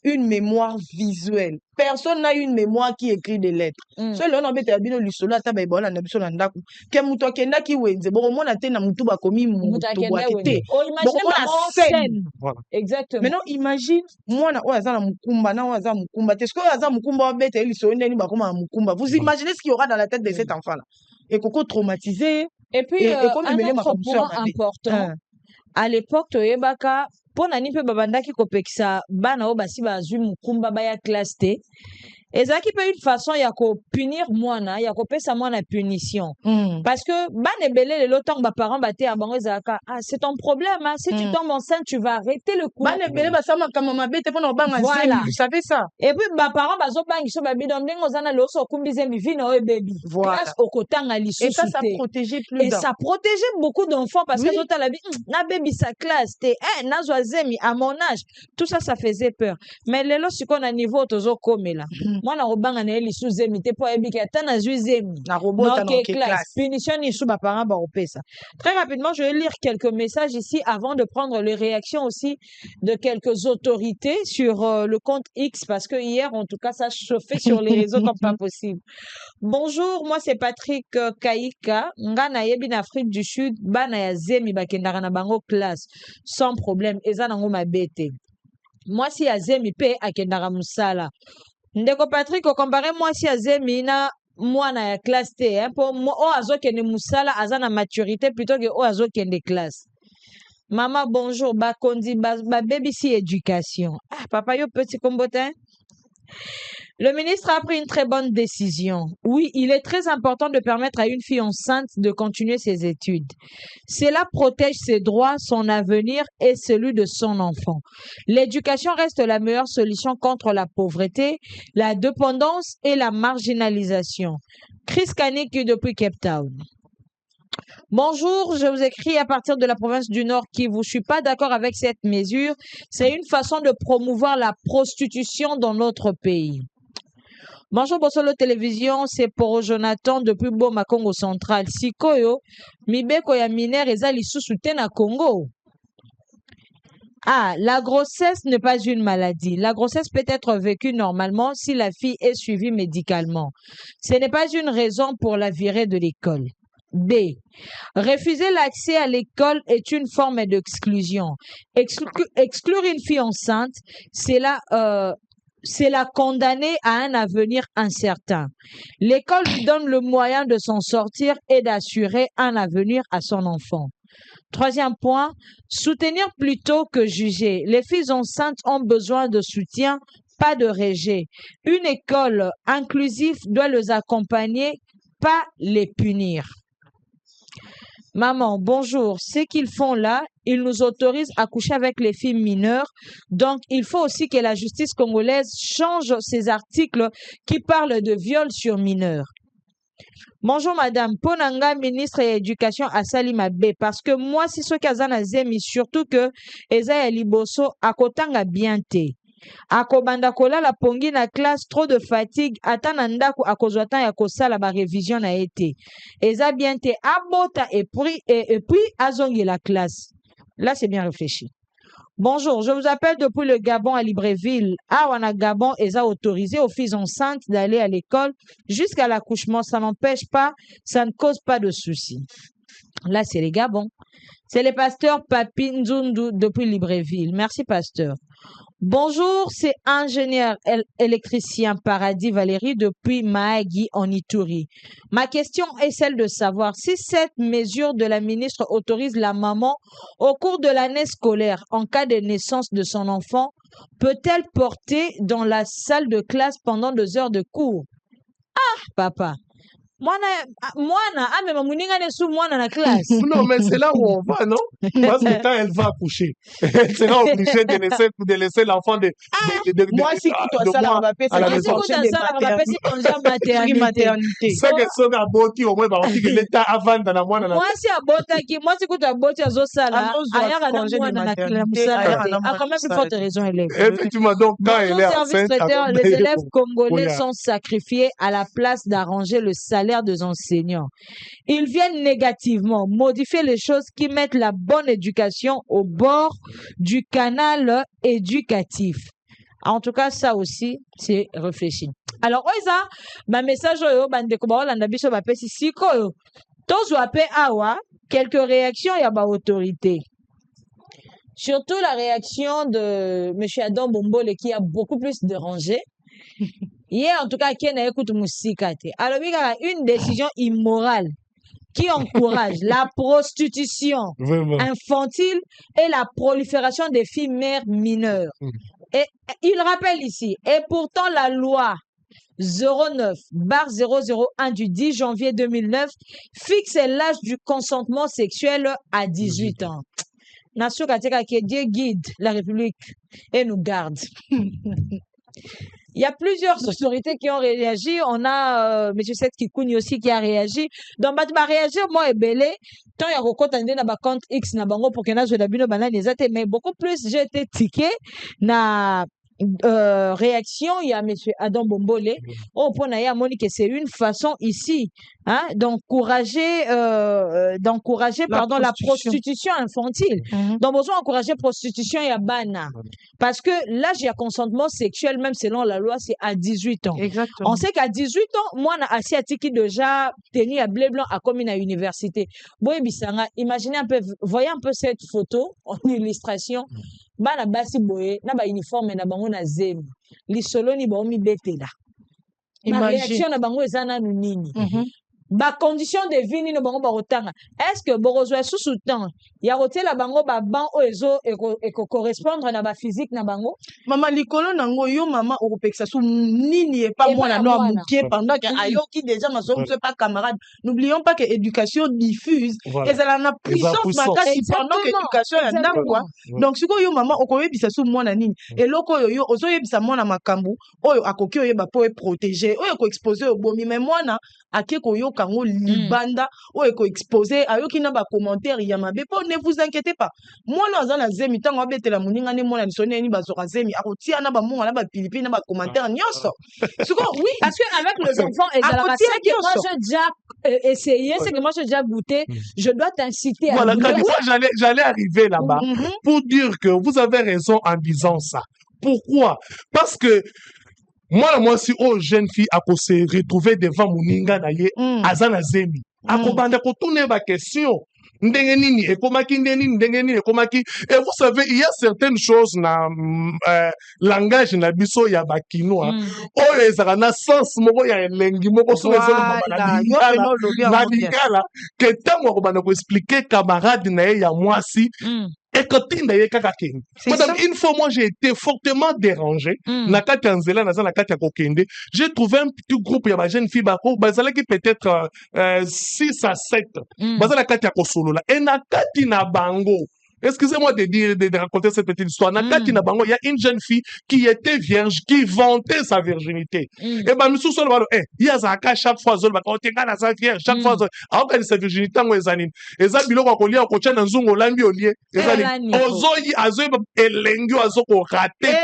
une mémoire visuelle. Personne n'a une mémoire qui écrit des lettres. Seul on embête abino lisolo ata ba ibola na biso na ndaku. Ke muto akenda ki wenze. Bo mona te na mutu ba komi mutu boakete. Oh imagine la scène. Voilà. Exactement. Maintenant imagine mwana oyo aza na mukumba na oyo aza mukumba. Est-ce que aza mukumba obete lisolo ndeni ba koma mukumba. Vous imaginez ce qu'il y aura dans la tête de cet enfant là. Et koko traumatisé. Et puis un autre point important. À l'époque toyebaka pona ni pe babandaki kopekisa bana o basi bazwi mukumba baya classe te ezaki pe une façon ya ko punir mwana ya kopesa mwana punition parce que bana ebele lelo tant ba parents baté ya bango ezaka c'est ton problème hein? Si tu tombes enceinte tu vas arrêter le coup bana ebele basama kama mabete pona banga voilà. Vous savez ça et puis ba parents bazo bangiso ba bidon ndenge ozana lo so kumbize mi vino o baby voilà au kotanga lisusu et ça protégeait plus et ça protégeait beaucoup d'enfants parce que tota la vie na baby sa classe te na zoazemi à mon âge tout ça faisait peur mais lelo siko na niveau tozo komela mwana robanga na eli suzemi te po ebika tana zuzemi na robot dans classe punition ni sous ba parents ba opesa. Très rapidement je vais lire quelques messages ici avant de prendre les réactions aussi de quelques autorités sur le compte X parce que hier en tout cas ça chauffait sur les réseaux comme pas possible. Bonjour, moi c'est Patrick Kaika ngana yebi na Afrique du Sud bana ya zemi bakendaka na bango classe sans problème eza nango mabete. Moi si ya zemi pe akendaka musala. Ndeko Patrick comparé moi si ya zemi na mwana ya classe T hein pour o azokende musala aza na maturité plutôt que o azokende classe. Maman bonjour bakondi ba baby si éducation. Ah papa yo petit combotin Le ministre a pris une très bonne décision. Oui, il est très important de permettre à une fille enceinte de continuer ses études. Cela protège ses droits, son avenir et celui de son enfant. L'éducation reste la meilleure solution contre la pauvreté, la dépendance et la marginalisation. Chris Kanik depuis Cape Town. Bonjour, je vous écris à partir de la province du Nord Kivu. Je suis pas d'accord avec cette mesure. C'est une façon de promouvoir la prostitution dans notre pays. Bonjour, Bosolo Télévision, c'est pour Jonathan depuis Boma, Congo Central. Sikoyo, mibeko ya mineur eza lisusu te na Congo. Ah, la grossesse n'est pas une maladie. La grossesse peut être vécue normalement si la fille est suivie médicalement. Ce n'est pas une raison pour la virer de l'école. B. Refuser l'accès à l'école est une forme d'exclusion. Exclure une fille enceinte, c'est la condamner à un avenir incertain. L'école lui donne le moyen de s'en sortir et d'assurer un avenir à son enfant. Troisième point, soutenir plutôt que juger. Les filles enceintes ont besoin de soutien, pas de rejet. Une école inclusive doit les accompagner, pas les punir. Maman, bonjour. Ce qu'ils font là, ils nous autorisent à coucher avec les filles mineures. Donc, il faut aussi que la justice congolaise change ces articles qui parlent de viol sur mineurs. Bonjour madame, Ponanga, ministre de l'Éducation à Salima B. Parce que moi, si ce kazana zemi, surtout que Ezaïa Liboso a kotanga bien te. Akobanda kolala pongi na classe, trop de fatigue, ata na ndako akozwa temps ya kosala ba révision na été. Eza bien te abota et puis azongi la classe. Là, c'est bien réfléchi. Bonjour, je vous appelle depuis le Gabon à Libreville. Wana Gabon est autorisé aux filles enceintes d'aller à l'école jusqu'à l'accouchement. Ça n'empêche pas, ça ne cause pas de soucis. Là, c'est les Gabon. C'est le pasteur Papi Nzundu depuis Libreville. Merci, pasteur. Bonjour, c'est ingénieur électricien Paradis Valérie depuis Mahagi en Ituri. Ma question est celle de savoir si cette mesure de la ministre autorise la maman au cours de l'année scolaire en cas de naissance de son enfant, peut-elle porter dans la salle de classe pendant 2 heures de cours? Ah, papa. Mwana, mais muninga ne sous mwana na classe. Non, mais c'est là où on va, non? Parce que quand elle va accoucher, elle sera obligée de laisser l'enfant moi, si toi, ça, on va payer à la c'est maison. maternité. Ça, que ça, à Boti, au moins, parce que l'État avant dans la moine. Moi, si à Botaki, moi, si à Boti, à Zosala, ailleurs, à quand même une forte raison, élève. Effectivement, donc, quand elle est enceinte, les élèves congolais sont sacrifiés à la place d'arranger le salaire des enseignants. Ils viennent négativement modifier les choses qui mettent la bonne éducation au bord du canal éducatif. En tout cas, ça aussi, c'est réfléchi. Alors, oisa, ma message yo bandeko ba olanda biso ba pesi sikoyo. Tozo ape awa quelques réactions ya ba autorité. Surtout la réaction de M. Adam Bombole qui a beaucoup plus dérangé. Hier, en tout cas, qui n'a écouté Moussikate. Alors, il y a une décision immorale qui encourage la prostitution infantile et la prolifération des filles mères mineures. Et il rappelle ici, et pourtant la loi 09/001 du 10 janvier 2009 fixe l'âge du consentement sexuel à 18 ans. Nation Katika qui Dieu guide la République et nous garde. Il y a plusieurs autorités qui ont réagi. On a M. Seth Kikouni aussi qui a réagi. Donc, bah réagir, moi, et belé. Tant il y a recours na ba compte X na bango pour que na jeu d'abino banane les athées. Mais beaucoup plus, j'ai été tiqué na réaction. Il y a M. Adam Bombole. Oh, pour Naya Monique, c'est une façon ici, hein, d'encourager, la prostitution infantile. Donc, besoin d'encourager prostitution et à bana. Parce que l'âge de consentement sexuel, même selon la loi, c'est à 18 ans. Exactement. On sait qu'à 18 ans, moi, on a asiatique qui déjà tenu à blé blanc à comme à l'université. Imaginez un peu, voyez un peu cette photo en illustration. Bana basi boye, na ba uniforme na bango na zemi. Lisolo ni ba omi betela. Ma réaction na bango ezana nini. ba condition de vie ni no bango ba rotanga est-ce que borozwa sous temps ya rotela bango ba ban ozo eko correspondre na ba physique na bango mama likolo nango yo mama okopekisa sous nini et pas moi no amukie pendant que ayoki déjà maso c'est pas camarade n'oublions pas que éducation diffuse et ça la puissance makasi pendant que éducation ya ndakwa donc siko yo mama okoyebisa sous moi na nini et loko yo ozoyebisa moi na makambu oyo akoki oyeba po protéger oyo ko exposer obomi mais moi na ake koyo kango libanda oyo ko exposer ayoki na ba commentaire ya mabe po ne vous inquiétez pas moi na za na zemi tango abetela muninga ne mona lisone ni bazoka zemi akotia na ba monga na ba pilipi na ba commentaire nyonso siko oui parce que avec les enfants et la c'est que moi j'ai déjà essayé c'est que moi j'ai déjà goûté je dois t'inciter à j'allais arriver là-bas pour dire que vous avez raison en disant ça. Pourquoi? Parce que moi si aux jeunes filles à se retrouver devant Muninga naye azana zemi akobanda ko tourner ma question ndenge nini ekomaki ndenge nini ekomaki et vous savez il y a certaines choses na langage na biso ya bakinois oyo ezaka na sens moko ya elengi moko so ezolo na lingala que tango akobanda ko expliquer camarade na ye ya mwasi et quand madame, une fois, moi, j'ai été fortement dérangé. Nakati Anzela, Nakati Kokende. J'ai trouvé un petit groupe, il y a une jeune fille, qui peut-être 6 à 7. Nakati Kosolo. Et Nakati Nabango. Excusez-moi de raconter cette petite histoire. Nakati Nabango, il y a une jeune fille qui était vierge, qui vantait sa virginité. Et ben, nous sommes il y a Zaka chaque fois, chaque fois, alors sa virginité, on est anime. Et ça, bilo, on lit, on coach, on zoom, on lambi, on lit. Et ça, ozoyi, azoyi, elengyo, azoko, raté.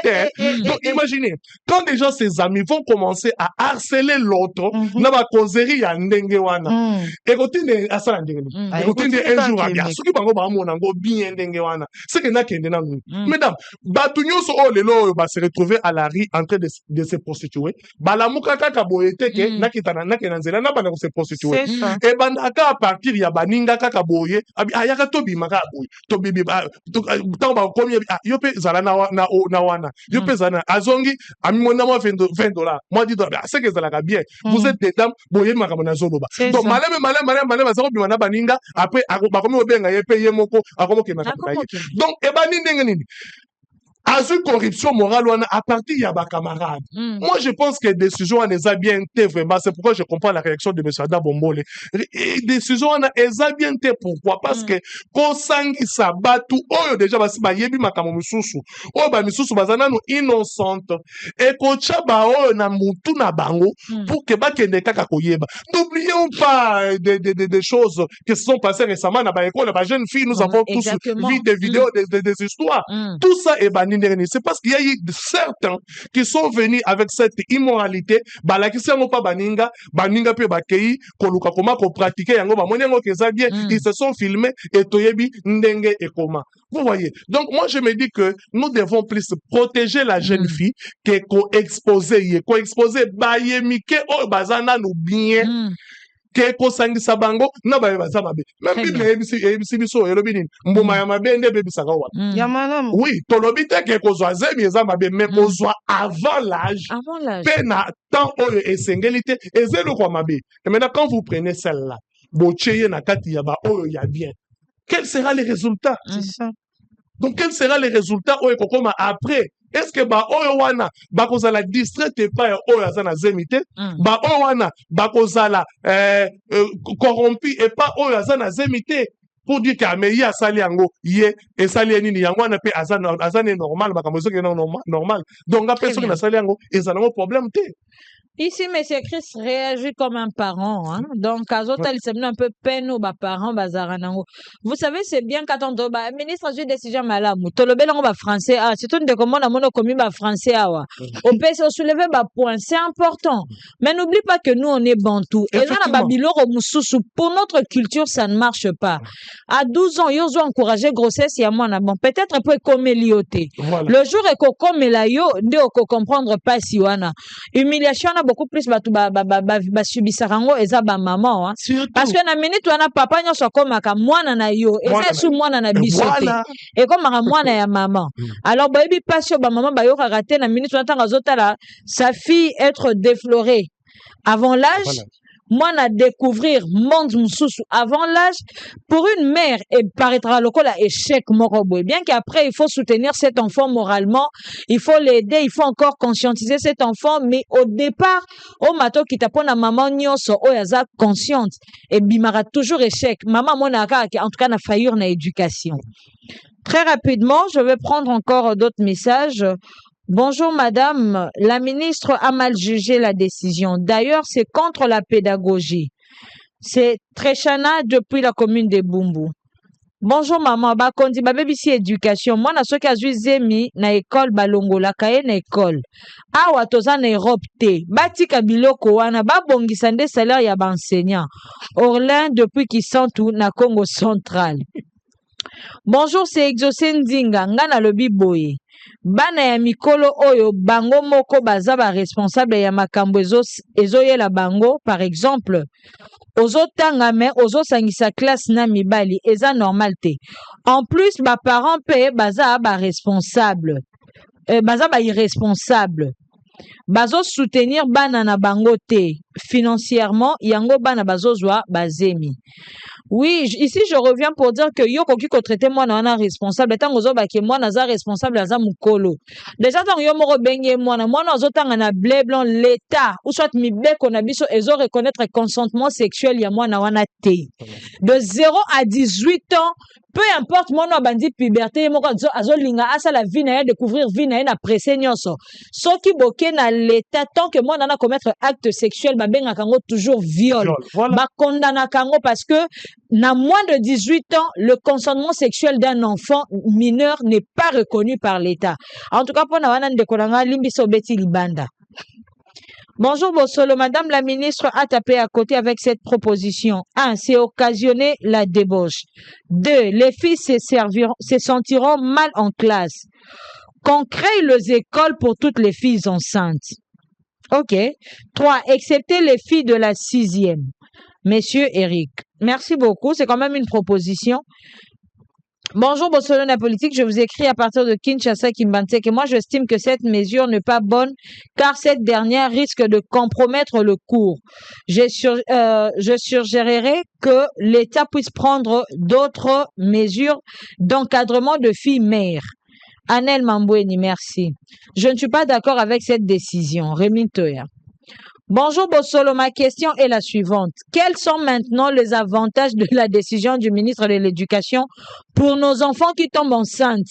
Donc, imaginez, quand déjà ses amis vont commencer à harceler l'autre, na ba causerie ya ndenge wana. Écoutez, à ça, écoutez, un jour, bien, ceux qui bango, bango, bien, c'est que mesdames, Batunyoso oh lelo va se retrouver à la rue en train de se prostituer. Balamuka kaka boyete ke nakitana nakenanzela na bana ko se prostituer. Et bandaka à partir ya baninga kaka boye ayaka tobi maka boye. Tobi tant ba combien yope zala na wana. Yope zana azongi amimona moi $20. Moi $10. C'est que zala bien. Vous êtes des dames boye maka na zoloba. Donc malem zako bimana baninga après bakomi obenga yepe yemoko akomo donc, à une corruption morale, à partir de mes camarades. Moi, je pense que les décisions ont bien été vraiment. C'est pourquoi je comprends la réaction de M. Ada Bombole. Les décisions ont bien été. Pourquoi? Parce que quand sangi sabatu, oh, déjà, bah, yebi makamo mususu. Oh, bah, mususu, bah, zana no innocente. Et quand chaba, oh, na mutu na bango, pour que bah, kende kaka koyeba. N'oublions pas des choses qui se sont passées récemment dans la école. Les jeunes filles, nous avons tous vu des vidéos, des histoires. Tout ça est banni. C'est parce qu'il y a eu certains qui sont venus avec cette immoralité, baninga pe bakei, koluka koma ko pratiquer yango ba monengo keza bien, ils se sont filmés et toyebi ndenge et koma. Vous voyez. Donc moi je me dis que nous devons plus protéger la jeune fille que ko exposer ba yemike o bazana nou bien. Keko sangisa bango na ba baza mabe même bible ebisi biso elobi nini mbuma ya mabe nde bebisaka wana ya malamu oui tolobi te keko zwa zemi eza mabe mais kozwa avant l'âge pe na temps oyo esengeli te ezelo kwa mabe et maintenant quand vous prenez celle-là bocheye na kati ya ba oyo ya bien quel sera les résultats c'est ça donc quel sera les résultats oyo kokoma après. Est-ce que ba oyo wana bakozala distraite pa oyo azana zemite ba oyo wana bakozala corrompu et pas oyo azana zemite pour dire que mais ya sali yango ye et sali nini yango wana pe azana normal bakamozo ke normal donc la personne na sali yango ezana un problème te. Ici, M. Chris réagit comme un parent. Hein? Donc, Azota, il s'est mis un peu peine aux parents. Vous savez, c'est bien quand on dit, ministre, j'ai décision malade. Tolobé, on va français. C'est une de comment on a commis français. On peut se soulever, point. C'est important. Mais n'oublie pas que nous, on est bantou. Et là, pour notre culture, ça ne marche pas. À 12 ans, ils ont encouragé grossesse. Bon, peut-être pour comélioter. Le jour où comme la yo, on comprendre pas si on a humiliation. Beaucoup plus subisa rango eza ba maman parce que na minute wana papa nyoso komaka mwana na yo eza su mwana na biso te et komaka mwana ya maman alors boyebi passion ba maman ba yo karaté na minute wana tanga zotala sa fille être déflorée avant l'âge moi na découvrir monde mususu avant l'âge pour une mère et paraîtra lokola échec moroboy. Bien qu'après il faut soutenir cet enfant moralement, il faut l'aider, il faut encore conscientiser cet enfant, mais au départ au mato kitapona maman nyonso oyaza consciente et bimara toujours échec. Maman monaka en tout cas na faillir na éducation. Très rapidement, je vais prendre encore d'autres messages. Bonjour madame, la ministre a mal jugé la décision. D'ailleurs, c'est contre la pédagogie. C'est Trechana depuis la commune de Bumbu. Bonjour maman, bakondi babebisi éducation. Moi na soki azwi zemi na école balongola kaye na école. Awa toza na Europe te. Batika biloko wana babongisa nde salaire ya enseignant. Orlin depuis Kisantu na Congo central. Bonjour, c'est Exaucé Ndinga, ngana lobi boye. Bana ya mikolo oyo bango moko baza ba responsable ya makambo ezoyela bango, par exemple, ozotanga me ozosangisa classe na mibali eza normal te. En plus, ba parents pe baza ba responsable. Baza ba irresponsable. Bazo soutenir bana na bango te. Financièrement, yango bana bazozwa bazemi. Oui, ici je reviens pour dire que yo koki ko traiter moi na responsable tant ozo ba ke moi na za responsable za mukolo. Déjà tant yo moko benge moi na ozo tanga na blé blanc l'état ou soit mi beko na biso ezo reconnaître consentement sexuel ya moi na wana te. De 0 à 18 ans, peu importe moi na bandi puberté moko azo linga asa la vie na découvrir vie na pressé nyonso. Soki boke na l'état tant que moi na commettre acte sexuel ba benga kango toujours viol. Voilà. Ba condamna kango parce que na moins de 18 ans, le consentement sexuel d'un enfant mineur n'est pas reconnu par l'État. En tout cas, pour Nawana Ndekolanga Limbiso Beti Libanda. Bonjour Bossolo, madame la ministre a tapé à côté avec cette proposition. 1. C'est occasionner la débauche. 2. Les filles se sentiront mal en classe. Qu'on crée les écoles pour toutes les filles enceintes. OK. 3. Excepté les filles de la 6e. Monsieur Eric, merci beaucoup. C'est quand même une proposition. Bonjour, Bossolo la politique. Je vous écris à partir de Kinshasa, Kimbante, que moi, j'estime que cette mesure n'est pas bonne car cette dernière risque de compromettre le cours. Je suggérerais que l'État puisse prendre d'autres mesures d'encadrement de filles mères. Anel Mamboueni, merci. Je ne suis pas d'accord avec cette décision. Rémi Toya. Bonjour Bossolo, ma question est la suivante. Quels sont maintenant les avantages de la décision du ministre de l'Éducation pour nos enfants qui tombent enceintes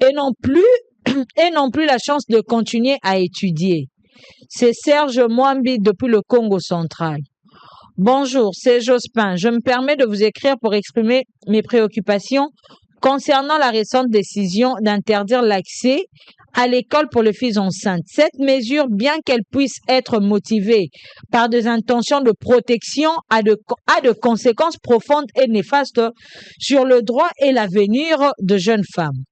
et n'ont plus la chance de continuer à étudier? C'est Serge Mwambi depuis le Congo central. Bonjour, c'est Jospin. Je me permets de vous écrire pour exprimer mes préoccupations concernant la récente décision d'interdire l'accès à l'école pour les filles enceintes. Cette mesure, bien qu'elle puisse être motivée par des intentions de protection, a de conséquences profondes et néfastes sur le droit et l'avenir de jeunes femmes.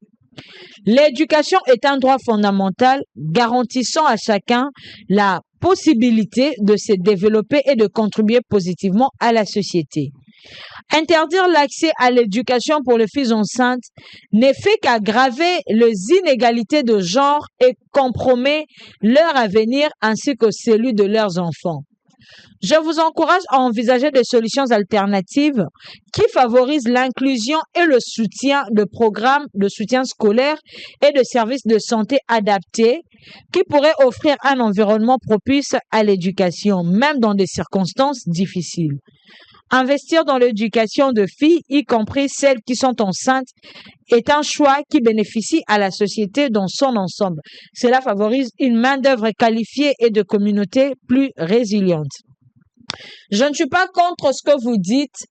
L'éducation est un droit fondamental garantissant à chacun la possibilité de se développer et de contribuer positivement à la société. Interdire l'accès à l'éducation pour les filles enceintes n'est fait qu'aggraver les inégalités de genre et compromet leur avenir ainsi que celui de leurs enfants. Je vous encourage à envisager des solutions alternatives qui favorisent l'inclusion et le soutien de programmes de soutien scolaire et de services de santé adaptés qui pourraient offrir un environnement propice à l'éducation, même dans des circonstances difficiles. Investir dans l'éducation de filles, y compris celles qui sont enceintes, est un choix qui bénéficie à la société dans son ensemble. Cela favorise une main-d'œuvre qualifiée et de communautés plus résilientes. Je ne suis pas contre ce que vous dites,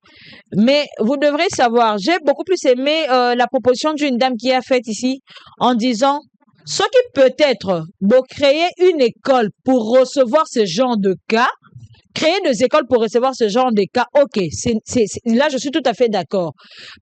mais vous devrez savoir, j'ai beaucoup plus aimé la proposition d'une dame qui a faite ici en disant ce qui peut être de créer une école pour recevoir ce genre de cas. Créer des écoles pour recevoir ce genre de cas, ok, là je suis tout à fait d'accord.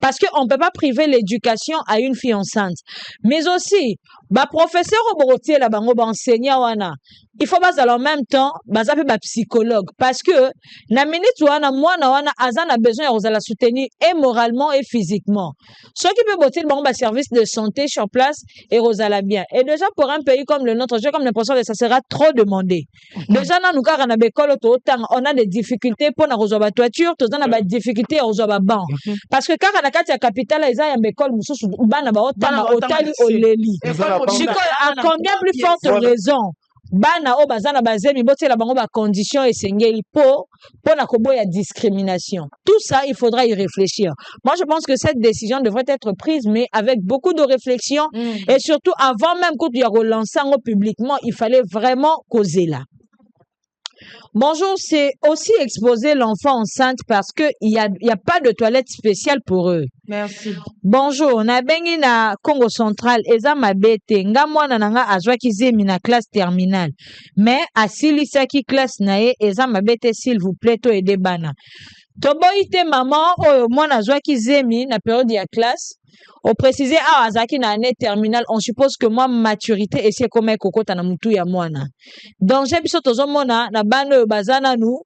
Parce qu'on ne peut pas priver l'éducation à une fille enceinte. Mais aussi, Ba professeur oborotier la bango ba enseignant wana. Il faut bas en même temps baza pe ba psychologue parce que na minute wana mwana wana azana besoin de la soutenir et moralement et physiquement. Ceux qui peut botter bango ba service de santé sur place et rosala bien. Et déjà pour un pays comme le nôtre, j'ai comme l'impression que ça sera trop demandé. Déjà na nous car na bekolo to on a des difficultés pour na rozoba toiture, to na ba difficulté à rozoba banc. Parce que car na kati ya capitale eza ya bekol mususu bana ba otanga otali oleli. À combien plus forte raison bana o bazana bazemi botela bango ba condition esengeli po na koboya discrimination. Tout ça il faudra y réfléchir. Moi je pense que cette décision devrait être prise mais avec beaucoup de réflexion et surtout avant même que tu y relancer publiquement, il fallait vraiment causer là. Bonjour, c'est aussi exposer l'enfant enceinte parce que il y a pas de toilette spéciale pour eux. Merci. Bonjour, na bengi na Congo Central eza mabete nga mwana nanga azwaki zemi na classe terminale. Mais asilisaki classe na ye eza mabete s'il vous plaît to aider bana. Toboite maman oyo mwana azwaki zemi na période ya classe. Au préciser azaki na année terminale, on suppose que moi maturité et c'est comme kokota na mutu ya mwana. Donc j'ai biso tozomona na bano bazana nous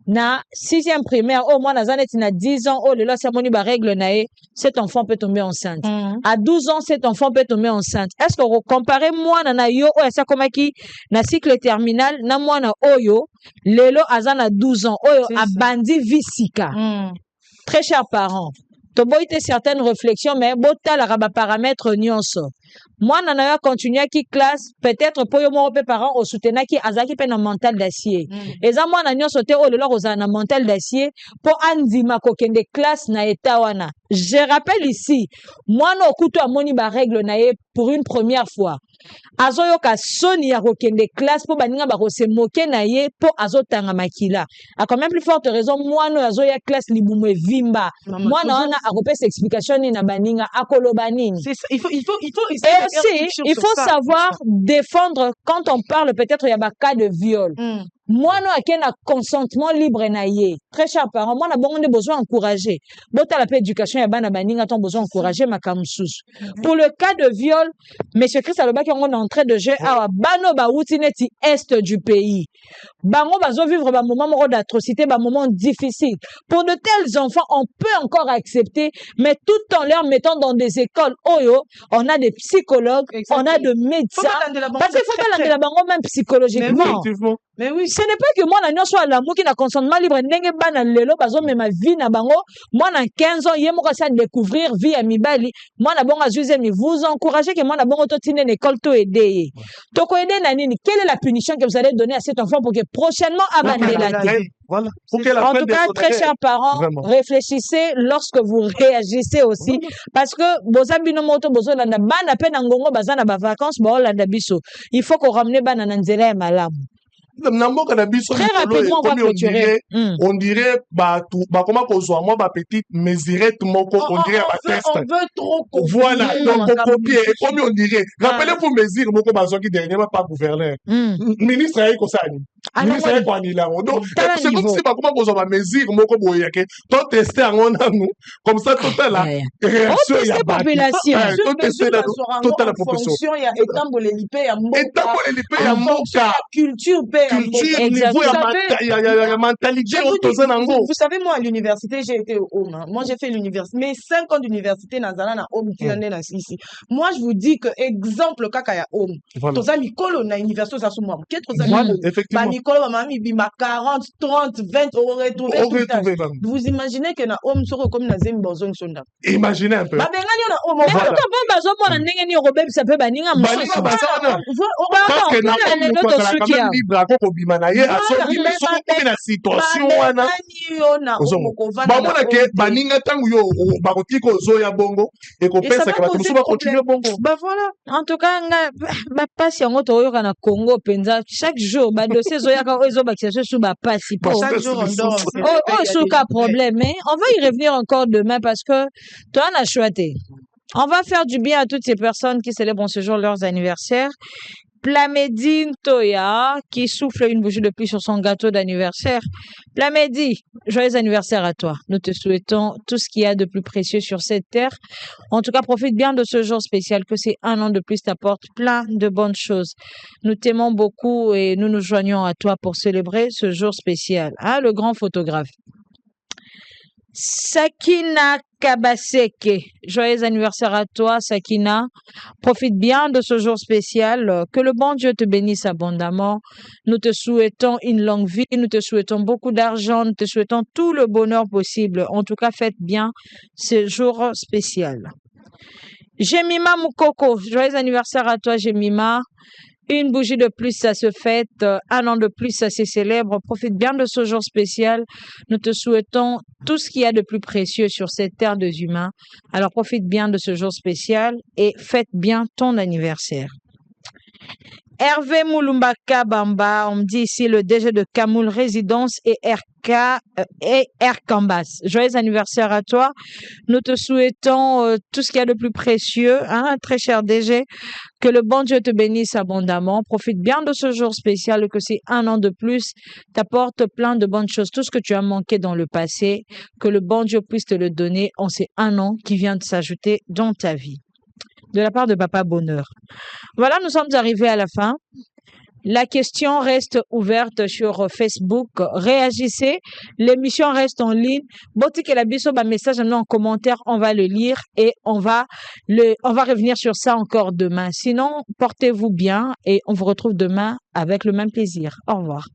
na 6e primaire au moins na zaneti na 10 ans oh le là moni ba règle nae cet enfant peut tomber enceinte. À 12 ans cet enfant peut tomber enceinte. Est-ce qu'on compare moi na yo oh ça comme qui na cycle terminal na moi na oyo lelo azana 12 ans oyo abandi visika. Très chers parents, toboite certaines réflexions mais botala raba paramètres nyonso. Moi nana continuer qui classe peut-être pour yo mo parents au soutenir qui azaki pe na mental d'acier. Eza moi na nyonso te o lelo ozana mental d'acier pour andima kokende classe na eta wana. Je rappelle ici, moi no okuto amoni ba règle na ye pour une première fois. Azoyoka soni ya kokende classe pour baninga ba se moquer na ye pour azotanga makila. A quand même plus forte raison moi no azoya classe libumu vimba. Moi na wana akopesa explication ni na baninga akoloba nini. C'est ça, il faut et aussi, il faut savoir défendre quand on parle peut-être il y a un cas de viol. Moi, non, il y a un consentement libre naïe. Très chers parents, moi, on a besoin d'encourager. Bota la paix éducation, il y a besoin d'encourager ma kamsous. Pour le cas de viol, monsieur Chris Aloba qui est en train de jouer à Bano Baoutineti est du pays. Bango bazo vivre un moment d'atrocité, un moment difficile. Pour de tels enfants, on peut encore accepter, mais tout en leur mettant dans des écoles Oyo, on a des psychologues, on a des médecins. Parce qu'il faut pas la bango même psychologiquement. Mais oui, ce n'est pas que moi, na soit l'amour qui n'a consentement libre, n'enge bana lelo, bazo me ma vie na bango, moi, na 15 ans, yemo à découvrir vie à mibali, moi, na bonga zuzemi, vous encouragez que moi, na bongo totine une école to aider. Toko aider nanini, quelle est la punition que vous allez donner à cet enfant pour que prochainement abandonne la tête? Voilà. En tout cas, très chers parents, réfléchissez lorsque vous réagissez aussi. Parce que, bozabino moto, bozolanda, bana pe nangongo, bazana ba vacances, bolanda biso. Il faut qu'on ramène bana nanzela et malam. Très rapidement, on dirait comment qu'on moi petite mesurette moko on dirait test. On veut trop copier. Voilà, donc on copie et comme on dirait. Rappelez-vous mesure moko bazo qui dernièrement pas gouverneur. Ministre ayi ko sani. Ministre ayi ko anila. Donc c'est comme si comment qu'on va mesure moko boyake. Toi tester en nous comme ça total la réaction ya population. Tester total la population. Il y a étambole lipé ya moka. Étambole lipé ya moka. Culture niveau ya mentalité vous savez moi à l'université j'ai été au home moi j'ai fait l'université mais 5 ans d'université nazala na home ici moi je vous dis que exemple kaka ya home toza mikolo na université ça souma qu'est-ce que ba mikolo ba mami bima 40 30 20 euros retrouver vous imaginez que na home soko comme na zemi bozong sonda imaginez un peu ba bengani na home mais comment bazo mona ndenge ni robebisa pe baninga mususu parce que na home bravo kobima na ye asoki soko komi na situation wana bamona ke baninga ntango yo bakoki kozoya bongo ekopesaka bato mosusu bakontinue bongo voilà en tout cas nga bapasi yango toyoka na Congo mpenza chaque jour badossier ezoyaka oyo ezobakisa so su bapasi suka problème mais on va y revenir encore demain parce que toi on a choisi on va faire du bien à toutes ces personnes qui célèbrent ce jour leurs anniversaires. Plamedi Ntoya qui souffle une bougie de plus sur son gâteau d'anniversaire. Plamedi, joyeux anniversaire à toi. Nous te souhaitons tout ce qu'il y a de plus précieux sur cette terre. En tout cas, profite bien de ce jour spécial, que ces 1 an de plus t'apporte plein de bonnes choses. Nous t'aimons beaucoup et nous nous joignons à toi pour célébrer ce jour spécial. Hein, le grand photographe. Sakina Kabaseke, joyeux anniversaire à toi, Sakina. Profite bien de ce jour spécial. Que le bon Dieu te bénisse abondamment. Nous te souhaitons une longue vie. Nous te souhaitons beaucoup d'argent. Nous te souhaitons tout le bonheur possible. En tout cas, faites bien ce jour spécial. Jemima Moukoko, joyeux anniversaire à toi, Jemima. Une bougie de plus, ça se fête. 1 an de plus, ça se célèbre. Profite bien de ce jour spécial. Nous te souhaitons tout ce qu'il y a de plus précieux sur cette terre des humains. Alors, profite bien de ce jour spécial et fête bien ton anniversaire. Hervé Mouloumbaka Bamba, on me dit ici le DG de Kamoul Résidence et Air Cambas. Joyeux anniversaire à toi. Nous te souhaitons tout ce qu'il y a de plus précieux, hein, très cher DG. Que le bon Dieu te bénisse abondamment. Profite bien de ce jour spécial, que c'est 1 an de plus t'apporte plein de bonnes choses. Tout ce que tu as manqué dans le passé, que le bon Dieu puisse te le donner en ces 1 an qui vient de s'ajouter dans ta vie. De la part de Papa Bonheur. Voilà, nous sommes arrivés à la fin. La question reste ouverte sur Facebook. Réagissez. L'émission reste en ligne. Boti que la biso ba message en commentaire, on va le lire et on va revenir sur ça encore demain. Sinon, portez-vous bien et on vous retrouve demain avec le même plaisir. Au revoir.